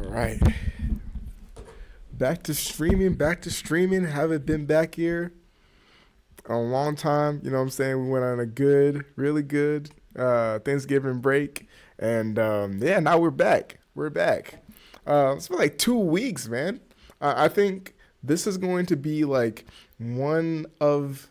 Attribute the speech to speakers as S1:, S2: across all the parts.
S1: Right. Back to streaming, back to streaming. Haven't been back here a long time. You know what I'm saying? We went on a good, really good Thanksgiving break. And yeah, now we're back. We're back. It's been like 2 weeks, man. I think this is going to be like one of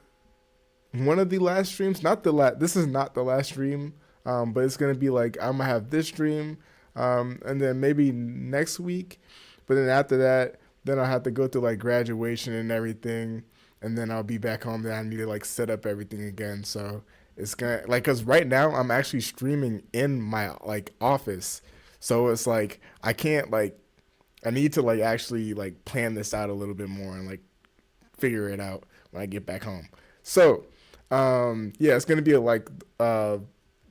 S1: one of the last streams. Not the last. This is not the last stream. But it's gonna be like I'm gonna have this stream, and then maybe next week. But then after that, then I'll have to go through like graduation and everything, and then I'll be back home. Then I need to like set up everything again. So it's gonna like because right now I'm actually streaming in my like office, so it's like I can't like I need to like actually like plan this out a little bit more and like figure it out when I get back home. So yeah, it's gonna be like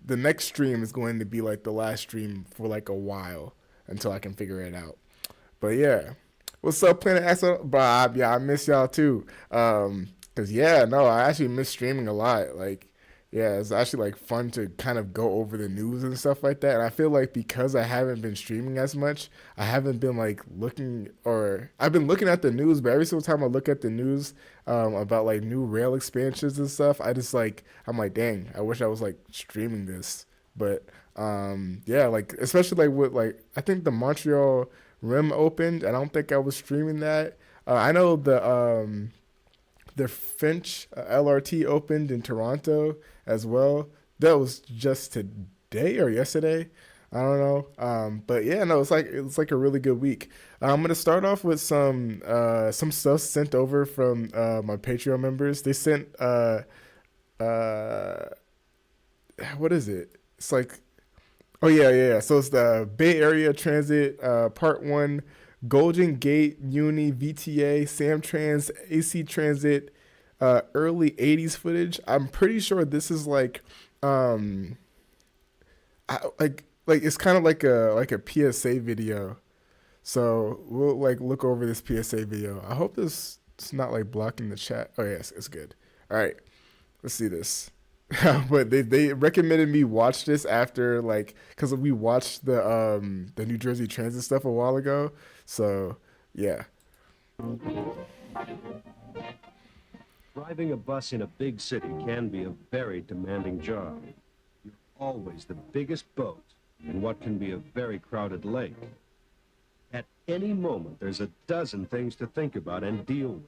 S1: the next stream is going to be like the last stream for like a while until I can figure it out. But yeah, what's up, Planet X? Bob, yeah, I miss y'all too. Cause yeah, no, I actually miss streaming a lot. Like, yeah, it's actually like fun to kind of go over the news and stuff like that. And I feel like because I haven't been streaming as much, I haven't been like looking, or I've been looking at the news, but every single time I look at the news about like new rail expansions and stuff, I just like I'm like, dang, I wish I was like streaming this. But yeah, like especially like with like I think the Montreal Rim opened. I don't think I was streaming that. I know the Finch LRT opened in Toronto as well. That was just today or yesterday. I don't know. But yeah, no, it's like a really good week. I'm gonna start off with some stuff sent over from my Patreon members. They sent uh what is it? It's like oh yeah. So it's the Bay Area Transit Part One, Golden Gate Uni VTA, Samtrans, AC Transit, early '80s footage. I'm pretty sure this is um, like it's kind of like a PSA video. So we'll like look over this PSA video. I hope this it's not like blocking the chat. Oh yes, it's good. All right, let's see this. But they recommended me watch this after like because we watched the New Jersey Transit stuff a while ago. So yeah.
S2: Driving a bus in a big city can be a very demanding job. You're always the biggest boat in what can be a very crowded lake. At any moment, there's a dozen things to think about and deal with.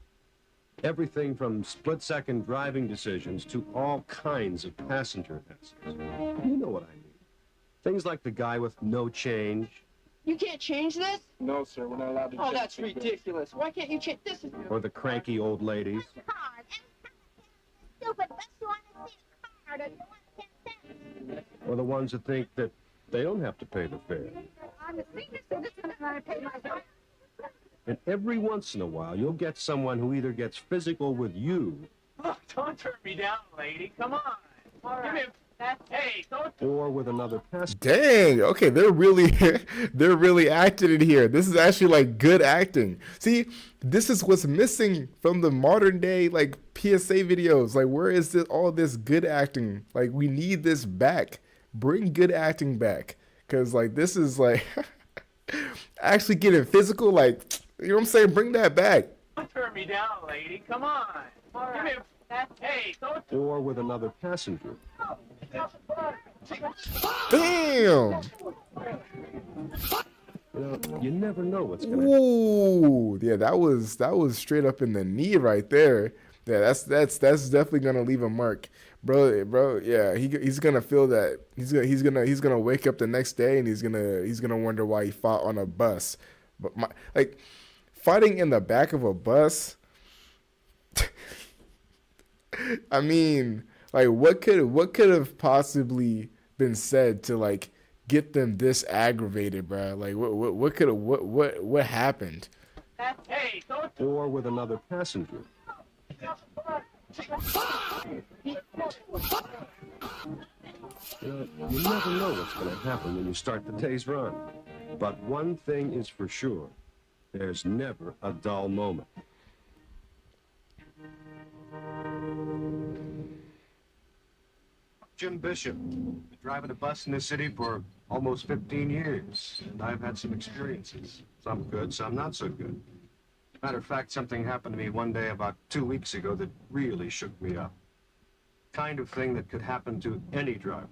S2: Everything from split-second driving decisions to all kinds of passenger hassles. You know what I mean. Things like the guy with no change.
S3: You can't change this?
S4: No, sir, we're not allowed to.
S3: Oh, that's ridiculous. Why can't you change this?
S2: Or the cranky old ladies.
S5: Stupid, but you want to see a card or you want 10 cents.
S2: Or the ones that think that they don't have to pay the fare.
S5: I'm a senior citizen and I pay my fine.
S2: And every once in a while, you'll get someone who either gets physical with you
S4: Oh, don't turn me down, lady. Come on.
S3: All
S4: Give me
S3: right.
S4: a... Hey, don't...
S2: or with another passenger.
S1: Dang. Okay, they're really they're really acting in here. This is actually like good acting. See, this is what's missing from the modern day like PSA videos. Like, where is this all this good acting? Like, we need this back. Bring good acting back, cause like this is like actually getting physical. Like, you know what I'm saying? Bring that back.
S4: Don't turn me down, lady. Come on.
S3: All
S4: Give me
S3: right.
S4: a... Hey, don't...
S2: Or with another passenger.
S1: Damn.
S2: You know, you never know what's going to happen.
S1: Ooh, yeah, that was straight up in the knee right there. Yeah, that's definitely gonna leave a mark, bro. Yeah, he's gonna feel that. He's gonna wake up the next day and he's gonna wonder why he fought on a bus. But like fighting in the back of a bus. I mean, like what could have possibly been said to like get them this aggravated, bro? Like what happened?
S4: Hey, don't...
S2: Or with another passenger. You never know what's going to happen when you start the day's run. But one thing is for sure. There's never a dull moment.
S6: Jim Bishop. Been driving a bus in this city for
S2: almost 15 years, and I've had some experiences. Some good, some not so good. Matter of fact, something happened to me one day about 2 weeks ago that really shook me up. Kind of thing that could happen to any driver.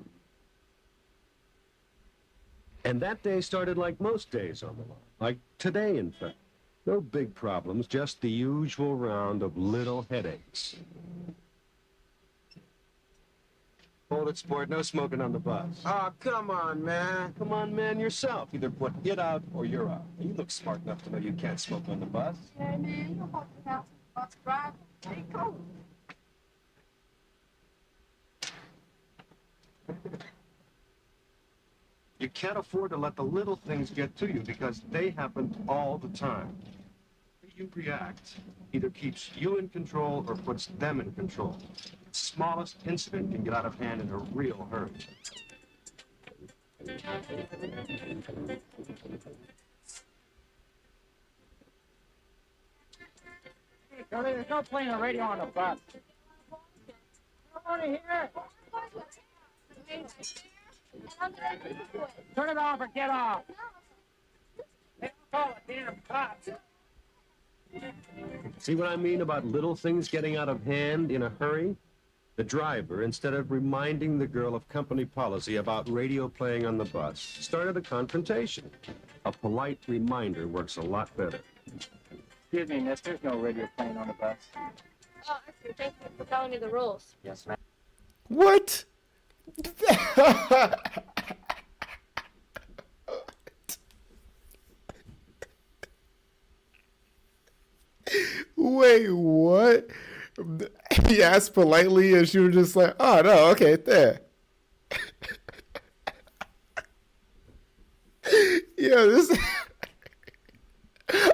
S2: And that day started like most days on the line. Like today, in fact. No big problems, just the usual round of little headaches. Hold it, sport. No smoking on the bus.
S6: Oh, come on, man.
S2: Come on, man, yourself. Either put it out or you're out. You look smart enough to know you can't smoke on the bus.
S5: Yeah, man, you hold the house, bus drive. Hey, cool.
S2: You can't afford to let the little things get to you because they happen all the time. The way you react either keeps you in control or puts them in control. The smallest incident can get out of hand in a real hurry.
S4: Hey, Curly, there's no playing the radio on the bus. I want to hear it. Turn it off or get off. They don't call it damn cops.
S2: See what I mean about little things getting out of hand in a hurry? The driver, instead of reminding the girl of company policy about radio playing on the bus, started a confrontation. A polite reminder works a lot better.
S4: Excuse me, miss, there's no radio playing on the bus.
S5: Oh, I see. Thank you for telling me the rules.
S4: Yes, ma'am.
S1: What? Wait, what? He asked politely, and she was just like, "Oh no, okay, there." Yeah, this.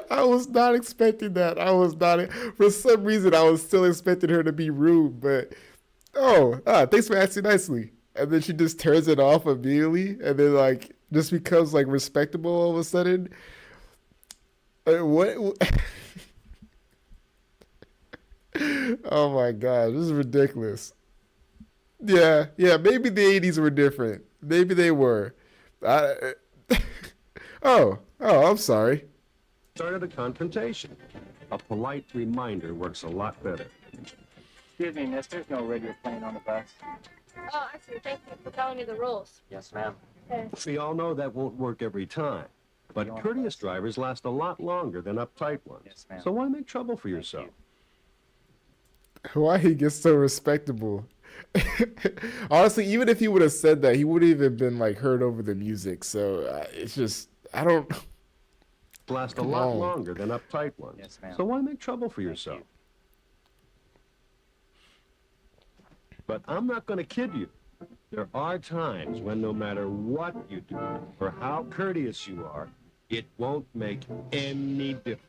S1: I was not expecting that. I was not. For some reason, I was still expecting her to be rude, but thanks for asking nicely. And then she just turns it off immediately, and then like just becomes like respectable all of a sudden. What? Oh my God, this is ridiculous. Yeah, maybe the 80s were different. Maybe they were. I'm sorry.
S2: Started a confrontation. A polite reminder works a lot better.
S4: Excuse me, miss, there's no radio playing on the bus.
S5: Oh, I see. Thank you for telling me the rules.
S4: Yes, ma'am.
S5: Okay.
S2: We all know that won't work every time. But courteous drivers last a lot longer than uptight ones.
S4: Yes, ma'am.
S2: So why make trouble for yourself?
S1: Why he gets so respectable? Honestly, even if he would have said that, he wouldn't even been like heard over the music. So it's just, I don't.
S2: Last a
S1: Come
S2: lot
S1: on.
S2: longer than uptight ones.
S4: Yes, ma'am.
S2: So why make trouble for yourself? But I'm not going to kid you. There are times when no matter what you do or how courteous you are, it won't make any difference.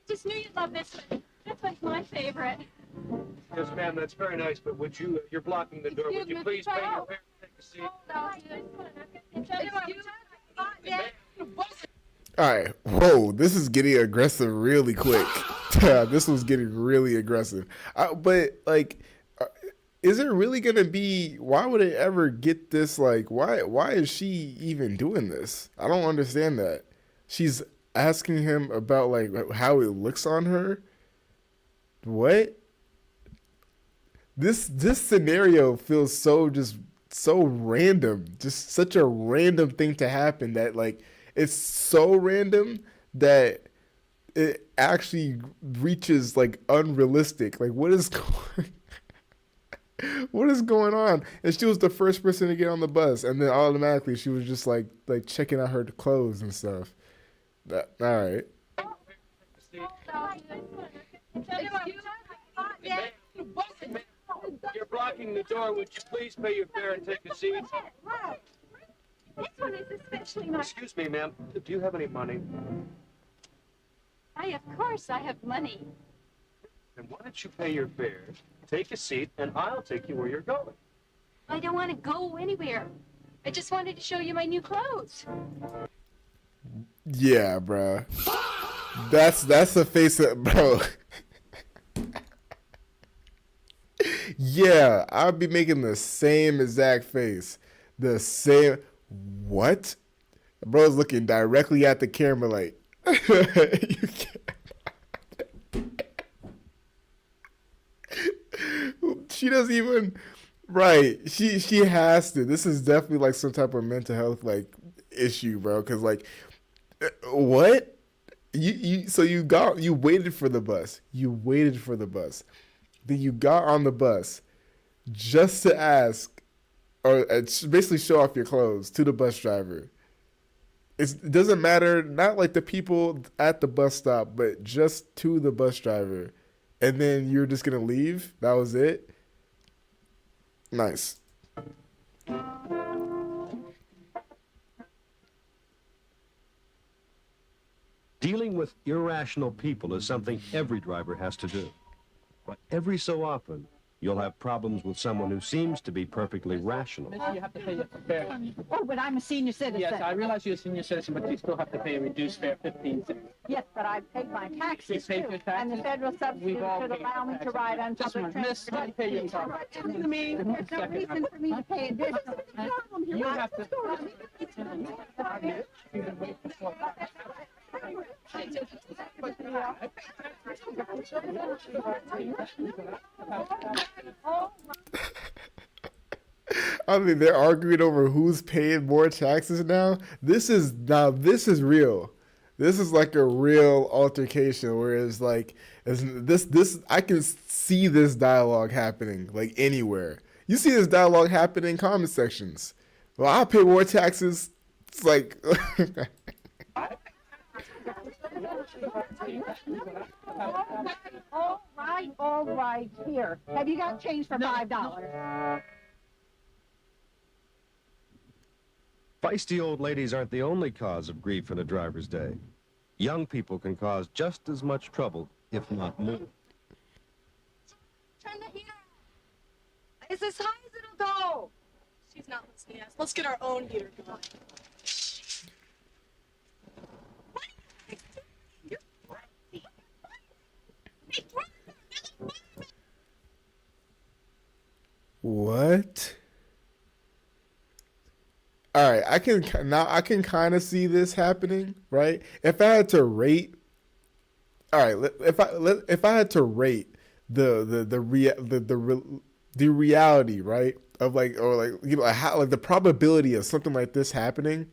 S5: Just knew you'd love this one. This one's my favorite.
S2: Yes, ma'am, that's very nice, but you're blocking the door. Would you please pay your fare and take a seat?
S1: All right. Whoa, this is getting aggressive really quick. This was getting really aggressive. But like, is it really gonna be? Why would it ever get this? Like, why is she even doing this? I don't understand that. She's asking him about like how it looks on her. What? This scenario feels so random. Just such a random thing to happen that like it's so random that it actually reaches like unrealistic. Like what is going on? And she was the first person to get on the bus, and then automatically she was just like checking out her clothes and stuff. All right.
S2: You're blocking the door. Would you please pay your fare and take a seat?
S5: Wow. This one is especially nice.
S2: Excuse me, ma'am. Do you have any money?
S5: Of course, I have money.
S2: Then why don't you pay your fare, take a seat, and I'll take you where you're going.
S5: I don't want to go anywhere. I just wanted to show you my new clothes.
S1: Yeah, bro. That's the face of bro. Yeah, I'd be making the same exact face. The same. What? Bro's looking directly at the camera like, you can't. She doesn't even. Right. She has to. This is definitely like some type of mental health like issue, bro. Cause like, what? So you waited for the bus. You waited for the bus. Then you got on the bus just to ask or basically show off your clothes to the bus driver. It doesn't matter, not like the people at the bus stop, but just to the bus driver. And then you're just gonna leave? That was it? Nice.
S2: Dealing with irrational people is something every driver has to do. But every so often, you'll have problems with someone who seems to be perfectly rational.
S4: Miss, you have to pay your fare.
S7: Oh, but I'm a senior citizen.
S4: Yes, I realize you're a senior citizen, but you still have to pay a reduced fare, 15 cents.
S7: Yes, but I paid my taxes,
S4: You paid
S7: too.
S4: your
S7: And the
S4: taxes?
S7: federal subsidy
S4: We've all
S7: should
S4: paid
S7: allow
S4: our
S7: me to
S4: taxes.
S7: ride on
S4: Just a
S7: public
S4: minute, miss, let me pay your
S7: transportation.
S4: car.
S7: What to me? There's no
S4: Second,
S7: reason for me to pay additional.
S4: You have to.
S1: I mean, they're arguing over who's paying more taxes now. This is real. This is like a real altercation where it's like this I can see this dialogue happening like anywhere. You see this dialogue happening in comment sections. Well, I pay more taxes. It's like
S7: All right, here. Have you got change for $5?
S2: Feisty old ladies aren't the only cause of grief in a driver's day. Young people can cause just as much trouble, if not more.
S5: Turn the heater on. It's as high as it'll go. She's not listening to us. Let's get our own heater going.
S1: what? All right, I can kind of see this happening, right? If I had to rate, all right, if I had to rate the reality, right, of like or like you know how like the probability of something like this happening,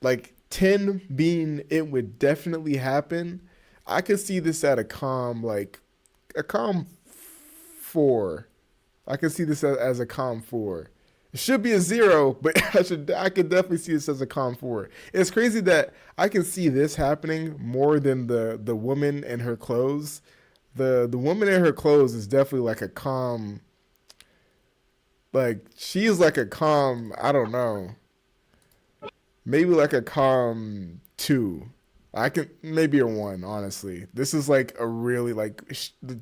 S1: like 10 being it would definitely happen, I could see this at a calm 4. I can see this as a calm 4. It should be a 0, but I could definitely see this as a calm 4. It's crazy that I can see this happening more than the woman and her clothes. The woman in her clothes is definitely like a calm, like she's like a calm, I don't know, maybe like a calm 2. I can maybe a 1, honestly. This is like a really like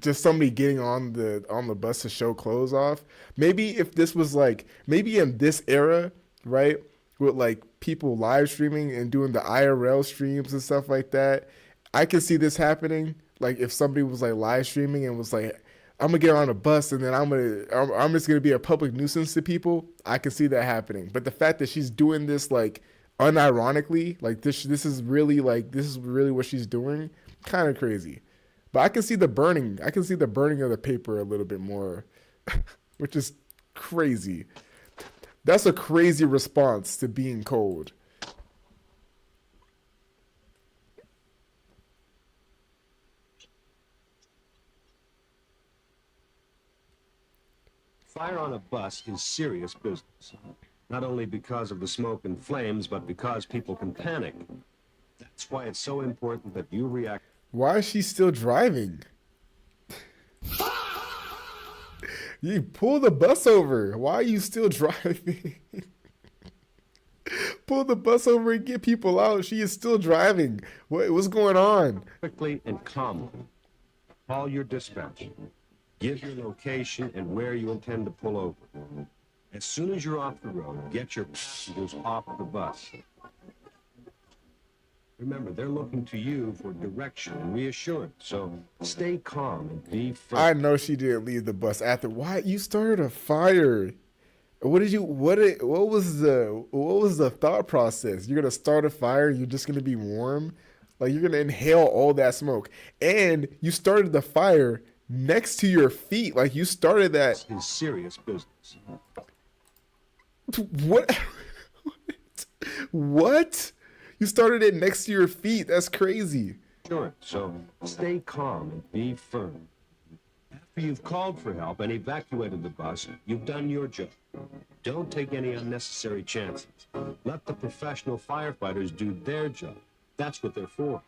S1: just somebody getting on the bus to show clothes off. Maybe if this was like maybe in this era, right, with like people live streaming and doing the IRL streams and stuff like that, I could see this happening. Like if somebody was like live streaming and was like, I'm gonna get on a bus and then I'm just gonna be a public nuisance to people. I can see that happening. But the fact that she's doing this like unironically, like this is really what she's doing, kind of crazy. But I can see the burning of the paper a little bit more, which is crazy. That's a crazy response to being cold.
S2: Fire on a bus is serious business. Not only because of the smoke and flames, but because people can panic. That's why it's so important that you react.
S1: Why is she still driving? You pull the bus over. Why are you still driving? Pull the bus over and get people out. She is still driving. What's going on?
S2: Quickly and calmly. Call your dispatch. Give your location and where you intend to pull over. As soon as you're off the road, get your passengers off the bus. Remember, they're looking to you for direction and reassurance, so stay calm and be firm.
S1: I know she didn't leave the bus after. Why? You started a fire. what was the thought process? You're gonna start a fire, you're just gonna be warm, like you're gonna inhale all that smoke, and you started the fire next to your feet, like you started that.
S2: It's serious business.
S1: What? What? You started it next to your feet? That's crazy.
S2: Sure. So stay calm and be firm. After you've called for help and evacuated the bus, you've done your job. Don't take any unnecessary chances. Let the professional firefighters do their job. That's what they're for.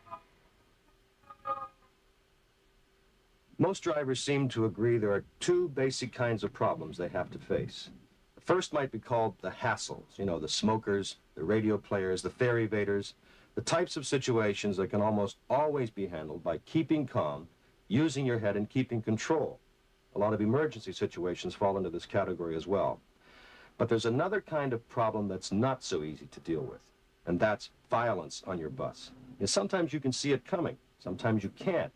S2: Most drivers seem to agree there are two basic kinds of problems they have to face. The first might be called the hassles, the smokers, the radio players, the fare evaders, the types of situations that can almost always be handled by keeping calm, using your head, and keeping control. A lot of emergency situations fall into this category as well. But there's another kind of problem that's not so easy to deal with, and that's violence on your bus. Sometimes you can see it coming, sometimes you can't.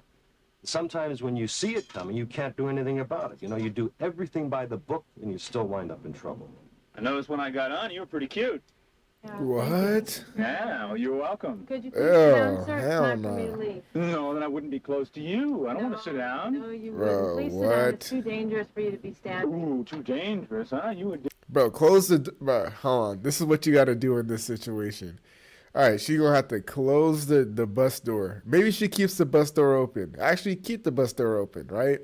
S2: Sometimes when you see it coming, you can't do anything about it. You do everything by the book, and you still wind up in trouble.
S8: I noticed when I got on, you were pretty cute.
S1: What?
S8: Yeah, well, you're welcome.
S7: Could you please sit down, sir? It's
S1: hell
S7: time for me to
S1: no.
S7: leave.
S8: No, then I wouldn't be close to you. I don't want to sit down.
S7: No, you
S1: Bro,
S7: wouldn't. Please sit down.
S1: what?
S7: It's too dangerous for you to be standing.
S8: Ooh, too dangerous, huh? You would.
S1: Bro, close the. Bro, hold on. This is what you got to do in this situation. All right, she gonna have to close the bus door. Maybe she keeps the bus door open. Actually, keep the bus door open, right?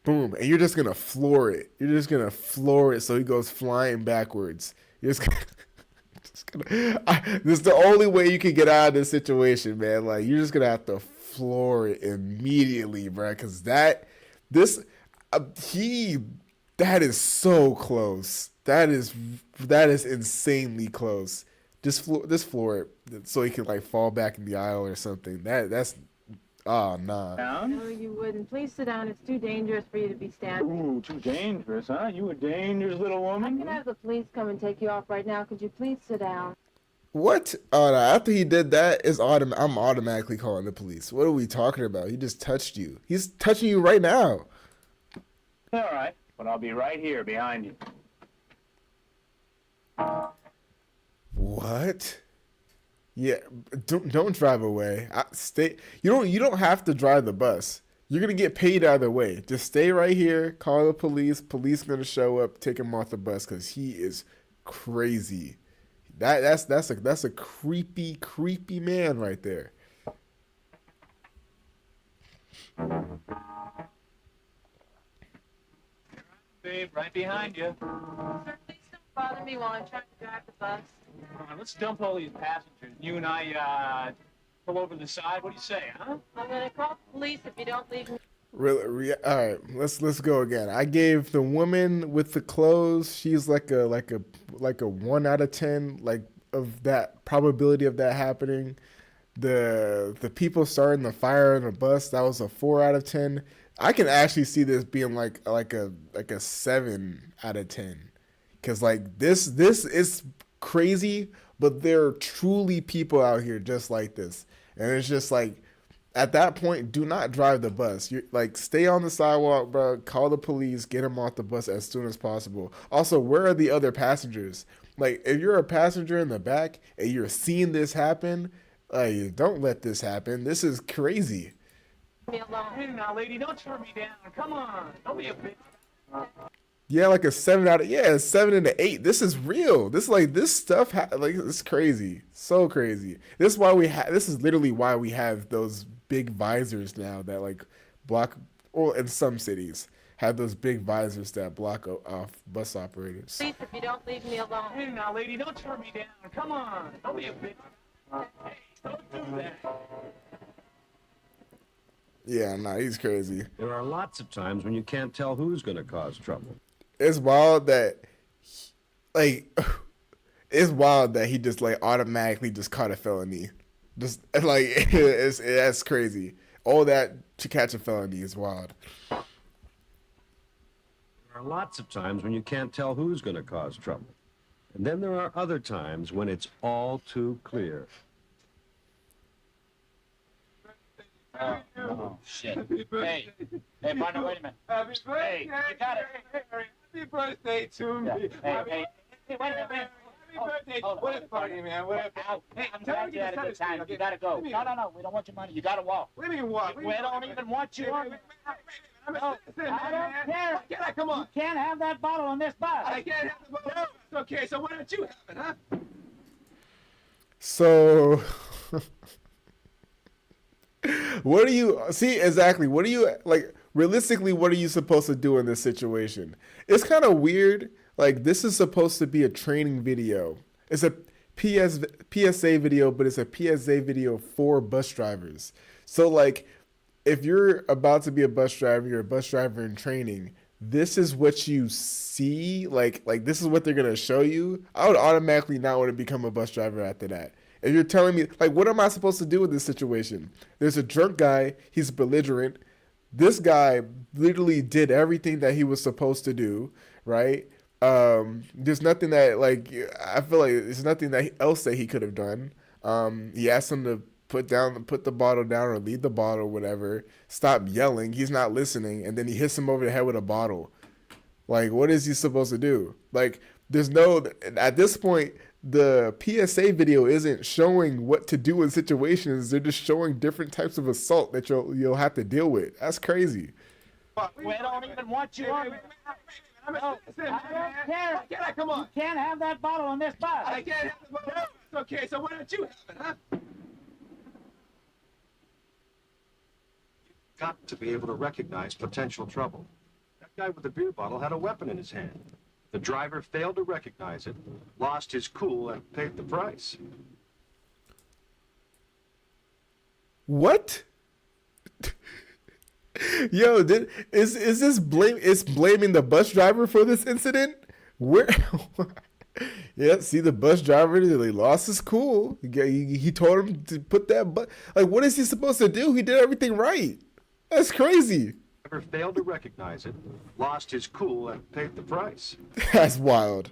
S1: Boom, and you're just gonna floor it. You're just gonna floor it so he goes flying backwards. You're just gonna. This is the only way you can get out of this situation, man. Like you're just gonna have to floor it immediately, bro. Because that is so close. That is insanely close. Just floor it so he can like fall back in the aisle or something. That's nah.
S8: Down?
S7: No, you wouldn't. Please sit down. It's too dangerous for you to be standing.
S8: Ooh, too dangerous, huh? You a dangerous little
S7: I
S8: woman.
S7: can have the police come and take you off right now. Could you please sit down?
S1: What? Oh, no, after he did that, I'm automatically calling the police. What are we talking about? He just touched you. He's touching you right now.
S8: All right, but I'll be right here behind you.
S1: What? Yeah, don't drive away. Stay. You don't have to drive the bus. You're gonna get paid either way. Just stay right here. Call the police. Police gonna show up, take him off the bus because he is crazy. That's a creepy man right there.
S8: Babe, right behind you.
S5: Sir, please don't bother me while I'm trying to drive the bus.
S8: Come on, let's dump all these passengers. You and I, pull over to the side. What do you say, huh?
S5: I'm gonna call the police if you don't leave me.
S1: Really? All right. Let's go again. I gave the woman with the clothes. She's like a 1 out of 10, like of that probability of that happening. The people starting the fire in the bus, that was a 4 out of 10. I can actually see this being like a 7 out of 10, because like this is crazy, but there are truly people out here just like this, and it's just like at that point, do not drive the bus. You like stay on the sidewalk, bro. Call the police, get him off the bus as soon as possible. Also, where are the other passengers? Like if you're a passenger in the back and you're seeing this happen, don't let this happen. This is crazy.
S5: Me alone.
S8: Hey now, lady, don't turn me down. Come on, don't be a bitch.
S1: Yeah, like a 7 out of 7 and an 8. This is real. This stuff it's crazy, so crazy. This is why this is literally why we have those big visors now that like block, or in some cities have those big visors that block off bus operators.
S5: Please, if you don't leave me alone.
S8: Hey now, lady, don't turn me down. Come on, don't be a bitch. Hey, don't do that.
S1: Yeah, nah, he's crazy.
S2: There are lots of times when you can't tell who's going to cause trouble.
S1: It's wild that it's wild that he just like automatically just caught a felony. Just like that's crazy. All that to catch a felony is wild.
S2: There are lots of times when you can't tell who's going to cause trouble. And then there are other times when it's all too clear.
S8: No. shit. Hey, partner, wait a minute.
S6: Happy birthday.
S8: You got it.
S6: Happy birthday to me.
S8: Yeah. Hey, wait a minute.
S6: Happy birthday.
S8: Hold on.
S6: What a party, man. What a
S8: Ow.
S6: Hey,
S8: I'm
S6: tell
S8: glad
S6: me
S8: you
S6: to
S8: had a
S6: set
S8: good
S6: it straight,
S8: time.
S6: okay?
S8: You gotta go.
S6: What do you
S8: No,
S6: mean?
S8: we don't want your money. You gotta walk.
S6: What do you mean what?
S8: We don't even want you on.
S6: No,
S8: I don't care.
S6: Come on.
S8: You can't have that bottle on this bus.
S6: I can't have the bottle. Okay, so why don't you have it, huh?
S1: So, what do you see exactly? What do you like? Realistically, what are you supposed to do in this situation? It's kind of weird. Like, this is supposed to be a training video. It's a PSA video, but it's a PSA video for bus drivers. So, like, if you're about to be a bus driver, you're a bus driver in training, this is what you see. Like this is what they're gonna show you. I would automatically not want to become a bus driver after that. If you're telling me, like, what am I supposed to do with this situation? There's a drunk guy. He's belligerent. This guy literally did everything that he was supposed to do, right? There's nothing that, like, I feel like there's nothing else that he could have done. He asked him to put the bottle down or leave the bottle, whatever. Stop yelling. He's not listening, and then he hits him over the head with a bottle. Like, what is he supposed to do? Like, there's no, at this point, the PSA video isn't showing what to do in situations. They're just showing different types of assault that you'll have to deal with. That's crazy.
S8: We don't even want you on. No, I don't care.
S6: Come on.
S8: You can't have that bottle on this bus.
S6: I can't have the bottle. Okay, so why don't you have it, huh?
S2: Got to be able to recognize potential trouble. That guy with the beer bottle had a weapon in his hand. The driver failed to recognize it, lost his cool, and paid the price.
S1: What? Yo, is this blame? It's blaming the bus driver for this incident? Where? Yeah, see, the bus driver, he lost his cool. He told him to put that like, what is he supposed to do? He did everything right. That's crazy.
S2: Driver failed to recognize it, lost his cool, and paid the price.
S1: That's wild.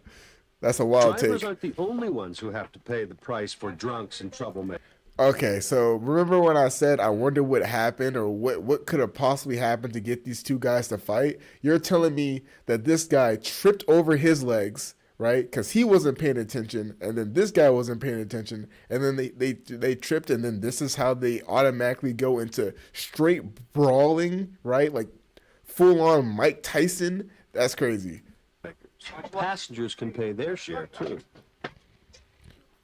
S1: That's a wild
S2: Drivers
S1: take.
S2: aren't the only ones who have to pay the price for drunks and troublemakers.
S1: Okay, so remember when I said I wonder what happened or what could have possibly happened to get these two guys to fight? You're telling me that this guy tripped over his legs, right? Because he wasn't paying attention, and then this guy wasn't paying attention, and then they tripped, and then this is how they automatically go into straight brawling, right? Like full on Mike Tyson. That's crazy.
S2: Passengers can pay their share too.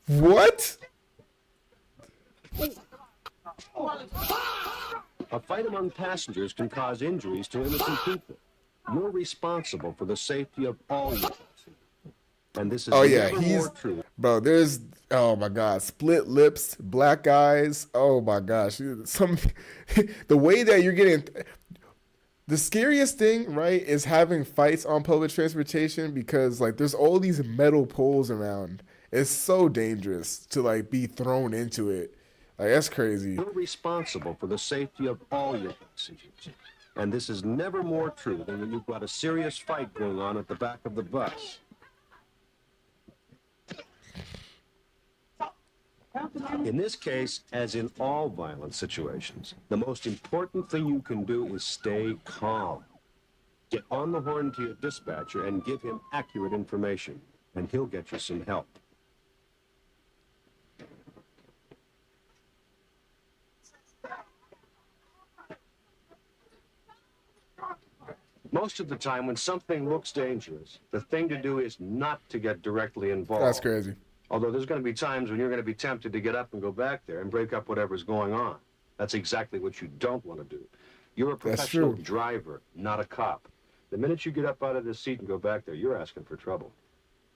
S1: What?
S2: A fight among passengers can cause injuries to innocent people. You're responsible for the safety of all your passengers. And this is never more true.
S1: Bro, there's, oh my God, split lips, black eyes. Oh my gosh. The way that you're getting, the scariest thing, right, is having fights on public transportation because, like, there's all these metal poles around. It's so dangerous to, like, be thrown into it. Like, that's crazy.
S2: You're responsible for the safety of all your passengers. And this is never more true than when you've got a serious fight going on at the back of the bus. In this case, as in all violent situations, the most important thing you can do is stay calm. Get on the horn to your dispatcher and give him accurate information, and he'll get you some help. Most of the time, when something looks dangerous, the thing to do is not to get directly involved.
S1: That's crazy.
S2: Although there's going to be times when you're going to be tempted to get up and go back there and break up whatever's going on. That's exactly what you don't want to do. You're a professional driver, not a cop. The minute you get up out of this seat and go back there, you're asking for trouble.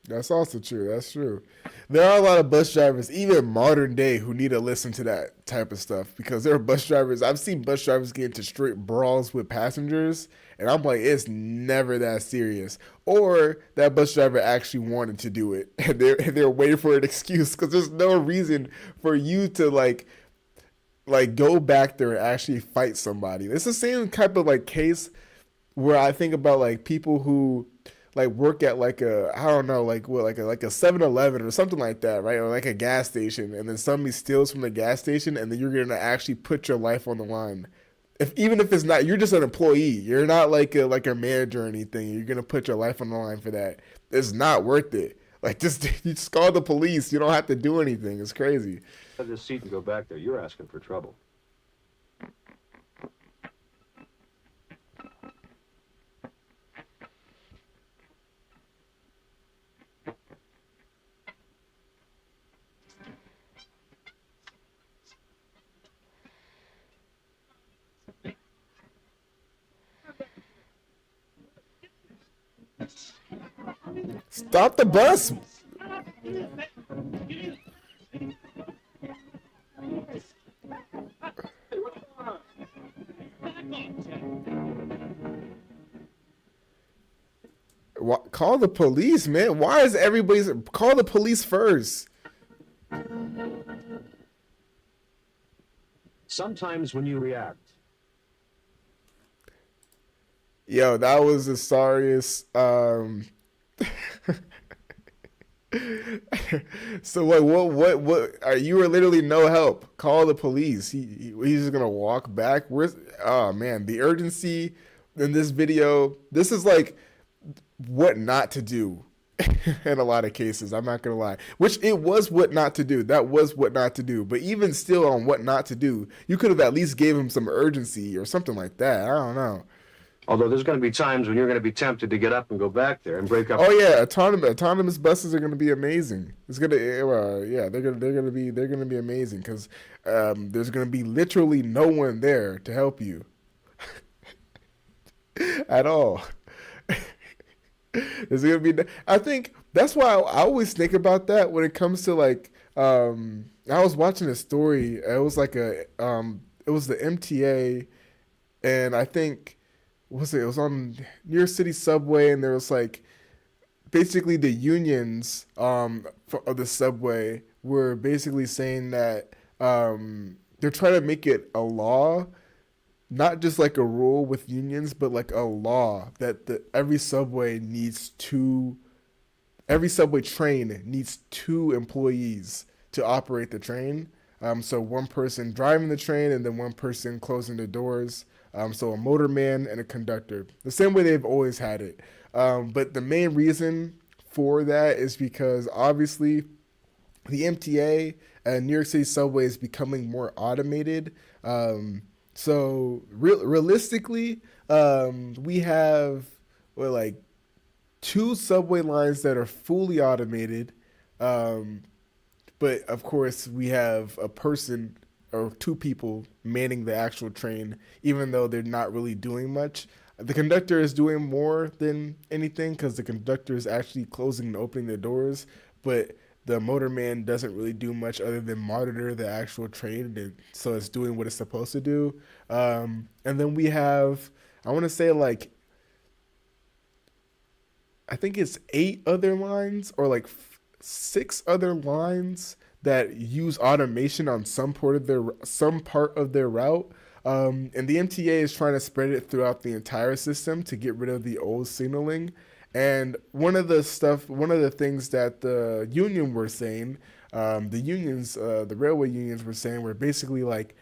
S1: That's also true. That's true. There are a lot of bus drivers, even modern day, who need to listen to that type of stuff because there are bus drivers. I've seen bus drivers get into straight brawls with passengers, and I'm like, it's never that serious. Or that bus driver actually wanted to do it, and they're waiting for an excuse because there's no reason for you to like go back there and actually fight somebody. It's the same type of like case where I think about like people who like work at like a, I don't know, like what, like a 7-Eleven or something like that, right? Or like a gas station, and then somebody steals from the gas station, and then you're gonna actually put your life on the line. Even if it's not, you're just an employee. You're not like a manager or anything. You're gonna put your life on the line for that. It's not worth it. Like just you just call the police. You don't have to do anything. It's crazy.
S2: Have this seat and go back there. You're asking for trouble.
S1: Stop the bus. Call the police, man. Why is everybody's call the police first?
S2: Sometimes when you react,
S1: Yo, that was the sorriest. So what? You were literally no help. Call the police. He's just gonna walk back. Oh man, the urgency in this video. This is like what not to do in a lot of cases. I'm not gonna lie. Which it was what not to do. That was what not to do. But even still, on what not to do, you could have at least gave him some urgency or something like that. I don't know.
S2: although there's going to be times when you're going to be tempted to get up and go back there and break up.
S1: Oh yeah, autonomous buses are going to be amazing. It's gonna, yeah, they're gonna be amazing because there's going to be literally no one there to help you at all. There's gonna be. I think that's why I always think about that when it comes to like. I was watching a story. It was like it was the MTA, and I think. What was it? It was on New York City subway, and there was like basically the unions of the subway were basically saying that they're trying to make it a law, not just like a rule with unions, but like a law that every subway train needs 2 employees to operate the train. So one person driving the train and then one person closing the doors. So a motorman and a conductor, the same way they've always had it. But the main reason for that is because obviously the MTA and New York City subway is becoming more automated. So realistically, we have like 2 subway lines that are fully automated. But of course we have a person or 2 people manning the actual train, even though they're not really doing much. The conductor is doing more than anything because the conductor is actually closing and opening the doors, but the motorman doesn't really do much other than monitor the actual train, so it's doing what it's supposed to do. And then we have, I want to say like, I think it's 8 other lines or like 6 other lines that use automation on some part of their route. And the MTA is trying to spread it throughout the entire system to get rid of the old signaling. And one of the things that the union were saying, the railway unions were saying were basically like,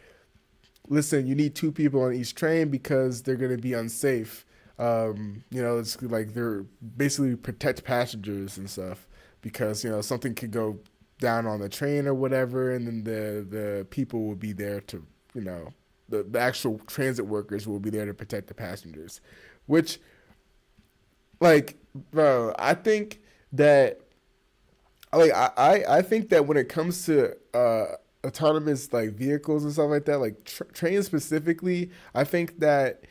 S1: listen, you need 2 people on each train because they're going to be unsafe. It's like they're basically protect passengers and stuff because, something could go down on the train or whatever, and then the people will be there to, the actual transit workers will be there to protect the passengers, which, like, bro, I think that, like, I think that when it comes to autonomous like vehicles and stuff like that, like trains specifically, I think that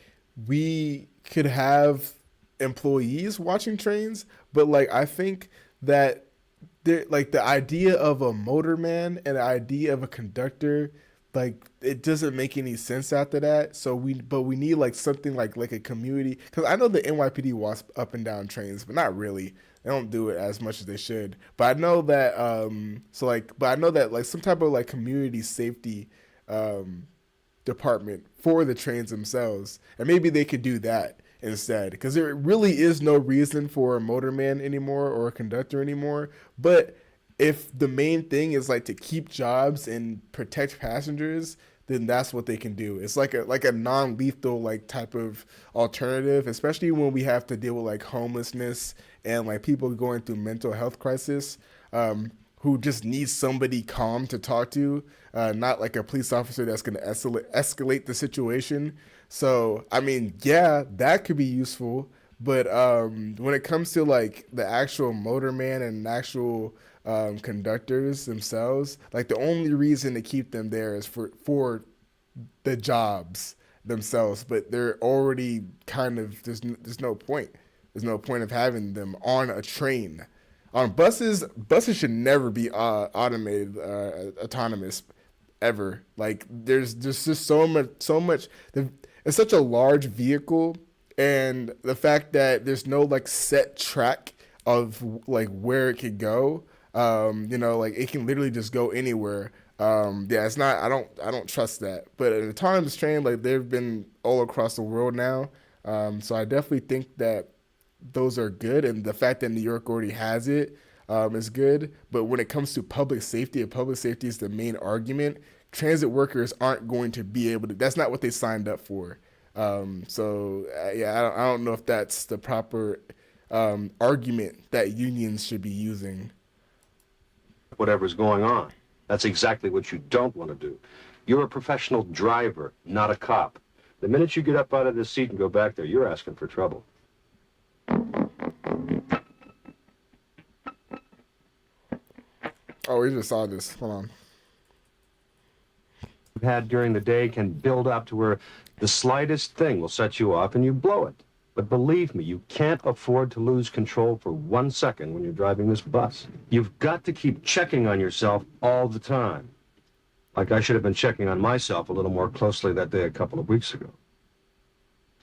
S1: we could have employees watching trains, but like I think that like the idea of a motorman and the idea of a conductor, like it doesn't make any sense after that. So we need like something like a community, because I know the NYPD walks up and down trains, but not really. They don't do it as much as they should. But I know that like some type of like community safety department for the trains themselves, and maybe they could do that instead, because there really is no reason for a motorman anymore or a conductor anymore. But if the main thing is like to keep jobs and protect passengers, then that's what they can do. It's like a non-lethal like type of alternative, especially when we have to deal with like homelessness and like people going through mental health crisis, who just need somebody calm to talk to, not like a police officer that's going to escalate the situation. So I mean, yeah, that could be useful. But when it comes to like the actual motorman and actual conductors themselves, like the only reason to keep them there is for the jobs themselves. But they're already kind of there's no point. There's no point of having them on a train. On buses should never be automated, autonomous, ever. Like there's just so much. It's such a large vehicle. And the fact that there's no like set track of like where it could go, like it can literally just go anywhere. It's not. I don't trust that. But an autonomous train, like they've been all across the world now. So I definitely think that those are good, and the fact that New York already has it is good. But when it comes to public safety, if public safety is the main argument, transit workers aren't going to be able to. That's not what they signed up for. I don't know if that's the proper argument that unions should be using.
S2: Whatever's going on. That's exactly what you don't want to do. You're a professional driver, not a cop. The minute you get up out of this seat and go back there, you're asking for trouble.
S1: Oh, we just saw this. Hold on.
S2: You've had during the day can build up to where the slightest thing will set you off and you blow it. But believe me, you can't afford to lose control for 1 second when you're driving this bus. You've got to keep checking on yourself all the time. Like I should have been checking on myself a little more closely that day a couple of weeks ago.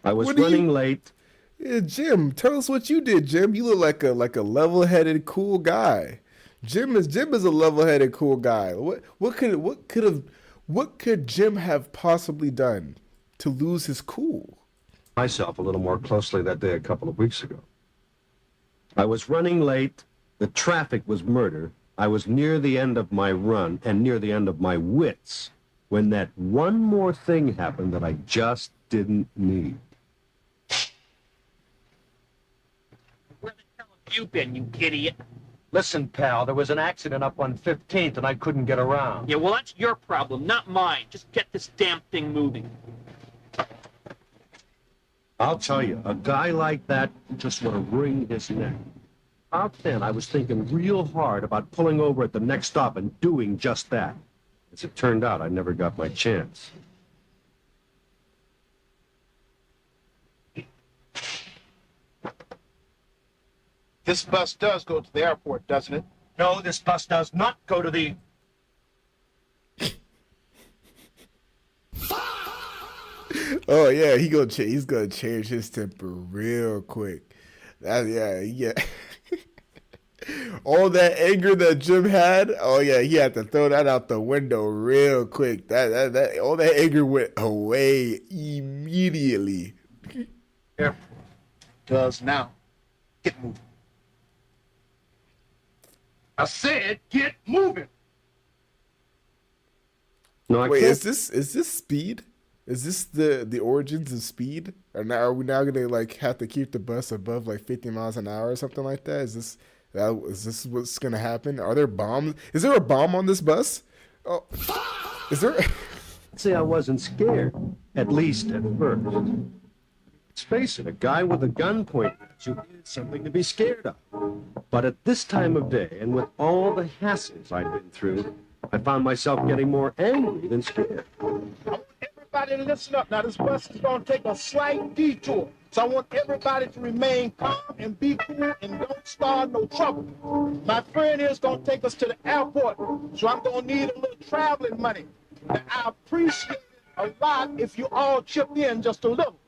S2: I was running late.
S1: Yeah, Jim, tell us what you did, Jim. You look like a level-headed, cool guy. Jim is a level-headed, cool guy. What could Jim have possibly done to lose his cool?
S2: Myself a little more closely that day a couple of weeks ago. I was running late. The traffic was murder. I was near the end of my run and near the end of my wits when that one more thing happened that I just didn't need.
S8: Where the hell have you been, you idiot?
S2: Listen, pal, there was an accident up on 15th and I couldn't get around.
S8: Yeah, well, that's your problem, not mine. Just get this damn thing moving.
S2: I'll tell you, a guy like that just want to wring his neck. Out then, I was thinking real hard about pulling over at the next stop and doing just that. As it turned out, I never got my chance.
S6: This bus does go to the airport, doesn't it?
S8: No, this bus does not go to the...
S1: Oh yeah, he's gonna change his temper real quick. Yeah. All that anger that Jim had, oh yeah, he had to throw that out the window real quick. That all that anger went away immediately.
S6: Airport does now. Get moving. I said, get moving.
S2: No, I
S1: Wait,
S2: can't.
S1: is this Speed? Is this the origins of Speed? Are we now gonna like have to keep the bus above like 50 miles an hour or something like that? Is this what's gonna happen? Are there bombs? Is there a bomb on this bus? Oh, is there?
S2: Say I wasn't scared, at least at first. Let's face it, a guy with a gun pointed at you is something to be scared of. But at this time of day, and with all the hassles I'd been through, I found myself getting more angry than scared.
S6: I want everybody to listen up. Now, this bus is going to take a slight detour. So I want everybody to remain calm and be cool and don't start no trouble. My friend here is going to take us to the airport. So I'm going to need a little traveling money. Now, I appreciate it a lot if you all chip in just a little.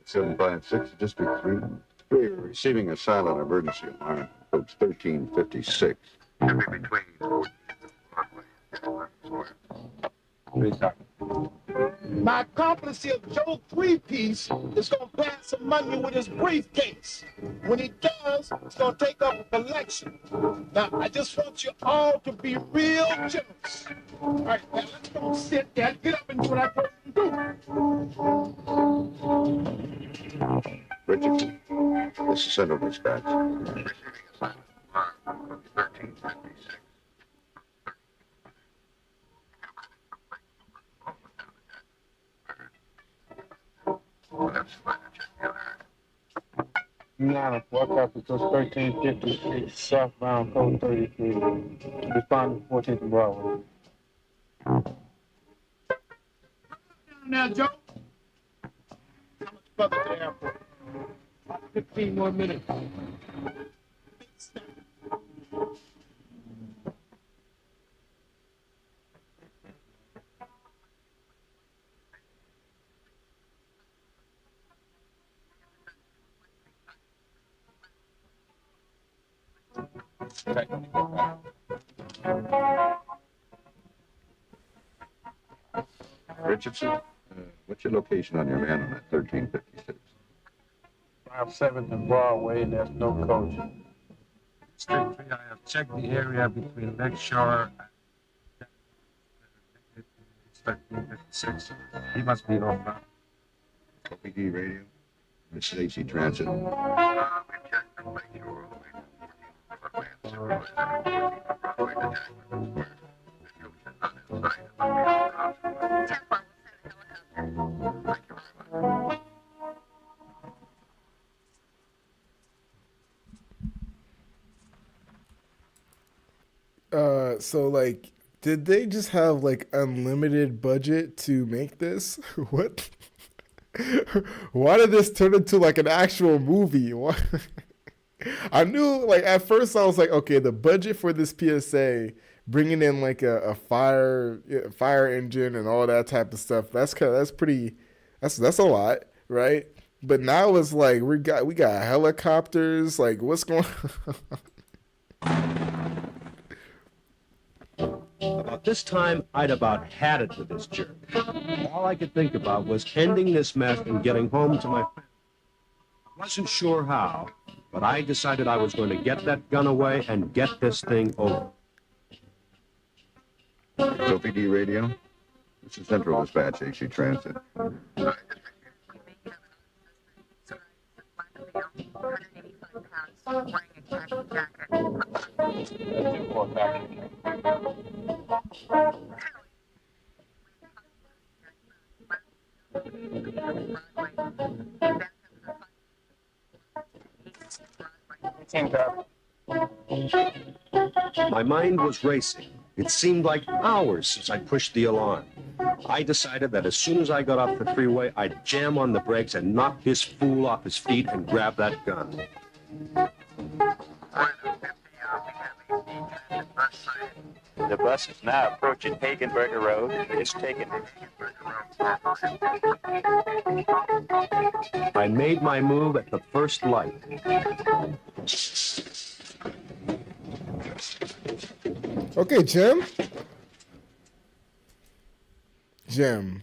S9: 756, District 3. We're receiving a silent emergency alarm. Codes 1356. Should be between 14th and Broadway and 11th Square.
S6: My accomplice here, Joe Three-Piece, is going to pass some money with his briefcase. When he does, it's going to take up a collection. Now, I just want you all to be real generous. All right, now let's go sit there. Get up and do what I told you to do.
S9: Richardson, this is Central Dispatch. Receiving assignment. 1356.
S10: Nine, walk up to 1356 southbound code 33. Respond to 14th and Broadway.
S6: Now, Joe. How much further to the airport? About 15 more minutes.
S9: Richardson, what's your location on your man on that 1356?
S10: 57th and Broadway, and there's no coach.
S11: District 3, I have checked the area between Lakeshore and 1356. He must be off now.
S9: OPD radio. This is AC Transit. We've checked from Lakeshore all the way to 14th Broadway to Jackson Square. This coach is not in sight. It must be on the option. Thank you very much.
S1: So like, did they just have like unlimited budget to make this? What? Why did this turn into like an actual movie? What? I knew, like, at first I was like, okay, the budget for this PSA, bringing in like a fire engine and all that type of stuff, that's a lot, right? But now it's like we got helicopters. Like, what's going on?
S2: About this time, I'd about had it with this jerk. All I could think about was ending this mess and getting home to my family. I wasn't sure how, but I decided I was going to get that gun away and get this thing over.
S9: OPD radio. This is Central Dispatch, AC Transit.
S2: My mind was racing. It seemed like hours since I pushed the alarm. I decided that as soon as I got off the freeway, I'd jam on the brakes and knock this fool off his feet and grab that gun.
S8: The bus is now approaching Hagenberger Road. It's taken.
S2: I made my move at the first light.
S1: Okay, Jim. Jim.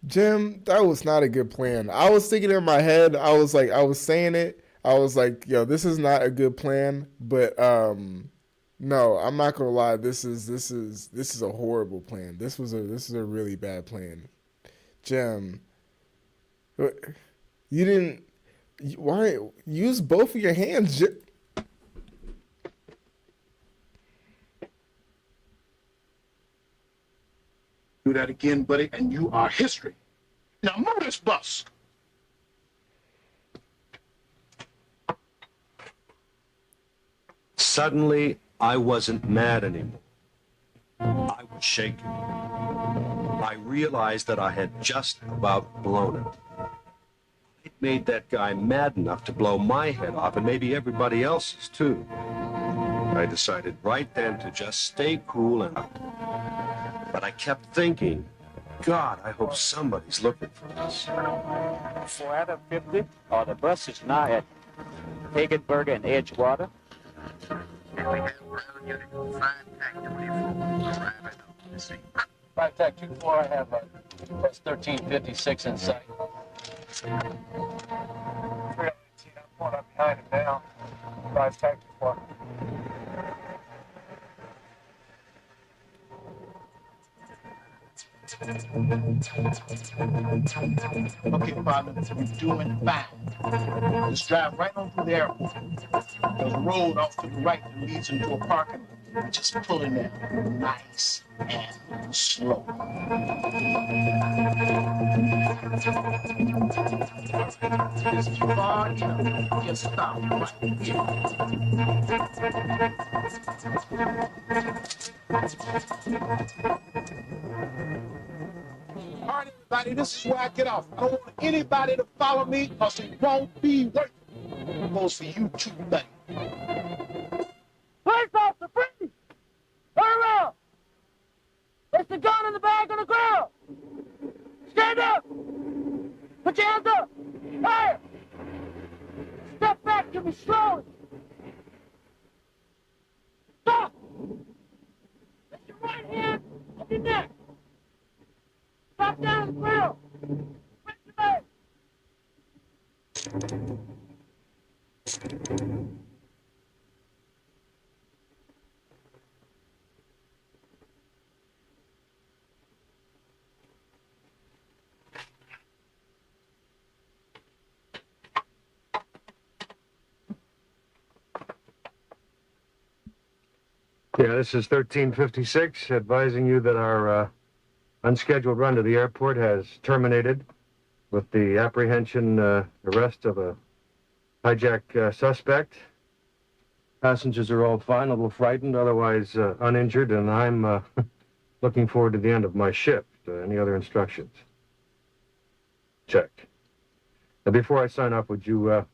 S1: Jim, that was not a good plan. I was thinking in my head, I was saying it. I was like, yo, this is not a good plan. But no, I'm not gonna lie. This is a horrible plan. This is a really bad plan. Jim, you didn't. Why use both of your hands?
S6: Do that again, buddy, and you are history. Now move this bus.
S2: Suddenly, I wasn't mad anymore. I was shaking. I realized that I had just about blown it. It made that guy mad enough to blow my head off and maybe everybody else's too. I decided right then to just stay cool and... But I kept thinking, God, I hope somebody's looking for this.
S8: 4 out of 50, or the bus is now at Hagenberger and Edgewater.
S9: And we have ground unit 5 TAC 24 arriving on the scene.
S10: 5 TAC 24, I have plus 1356 in sight. 318, I'm pulling up behind him now. 5 TAC 24.
S6: Okay, partner, you're doing fine. Just drive right on through the airport. There's a road off to the right that leads into a parking lot. Just pull in there, nice and slow. Just far enough. Just stop right here. All right, everybody, this is where I get off. I don't want anybody to follow me because it won't be worth it. It goes for you too, buddy.
S4: Police officer, freeze! Turn around! Place the gun in the bag on the ground! Stand up! Put your hands up! Fire! Step back to me slowly! Stop! Lift your right hand on your neck! Drop down to the ground! Raise your leg!
S2: Yeah, this is 1356, advising you that our unscheduled run to the airport has terminated with the apprehension, arrest of a hijack suspect. Passengers are all fine, a little frightened, otherwise uninjured, and I'm looking forward to the end of my shift. Any other instructions? Check. Now, before I sign off, would you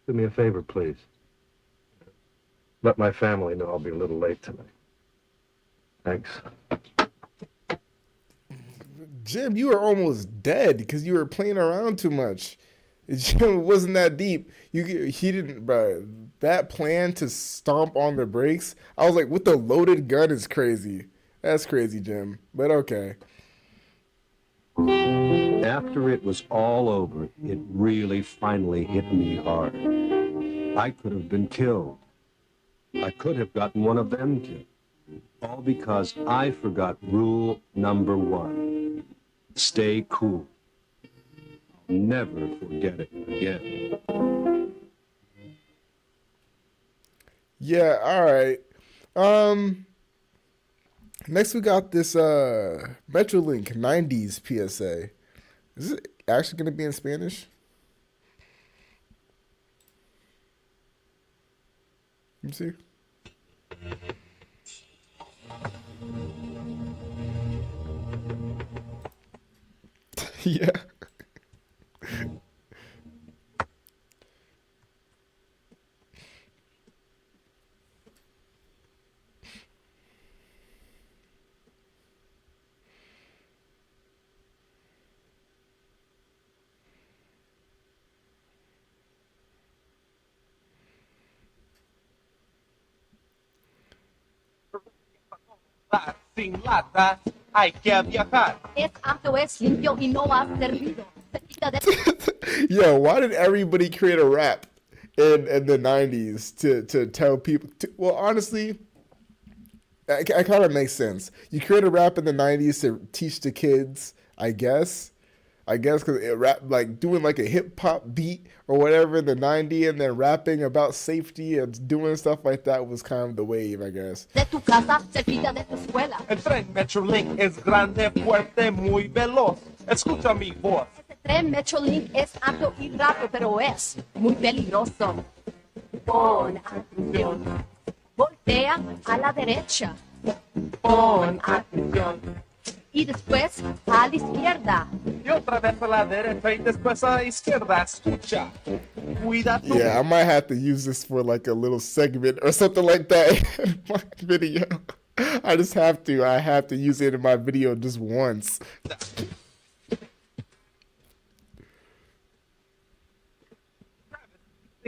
S2: do me a favor, please? Let my family know I'll be a little late tonight. Thanks.
S1: Jim, you were almost dead because you were playing around too much. Jim, wasn't that deep. He didn't, bro. That plan to stomp on the brakes, I was like, with the loaded gun is crazy. That's crazy, Jim. But okay.
S2: After it was all over, it really finally hit me hard. I could have been killed. I could have gotten one of them killed. All because I forgot rule number 1. Stay cool. I'll never forget it again.
S1: Yeah, all right. Next we got this Metrolink 90s PSA. Is it actually going to be in Spanish? Let me see. Yeah.
S12: Sin lata, hay que viajar.
S5: Es amplio, es limpio y no ha servido. Cerquita de...
S1: Yo, why did everybody create a rap in the 90s to tell people? Well, honestly, it kind of makes sense. You create a rap in the 90s to teach the kids, I guess, because it rap like doing like a hip hop beat or whatever in the 90s, and then rapping about safety and doing stuff like that was kind of the wave, I guess.
S5: De tu casa, cerquita de tu escuela.
S12: El tren Metrolink es grande, fuerte, muy veloz. Escucha mi voz.
S5: Este tren Metrolink es amplio y rápido, pero es muy peligroso. Pon atención. Voltea a la derecha. Pon atención. Y después a la izquierda.
S12: Y otra vez a la derecha y después a la izquierda. Escucha. Cuida tu...
S1: Yeah, I might have to use this for like a little segment or something like that in my video. I have to use it in my video just once.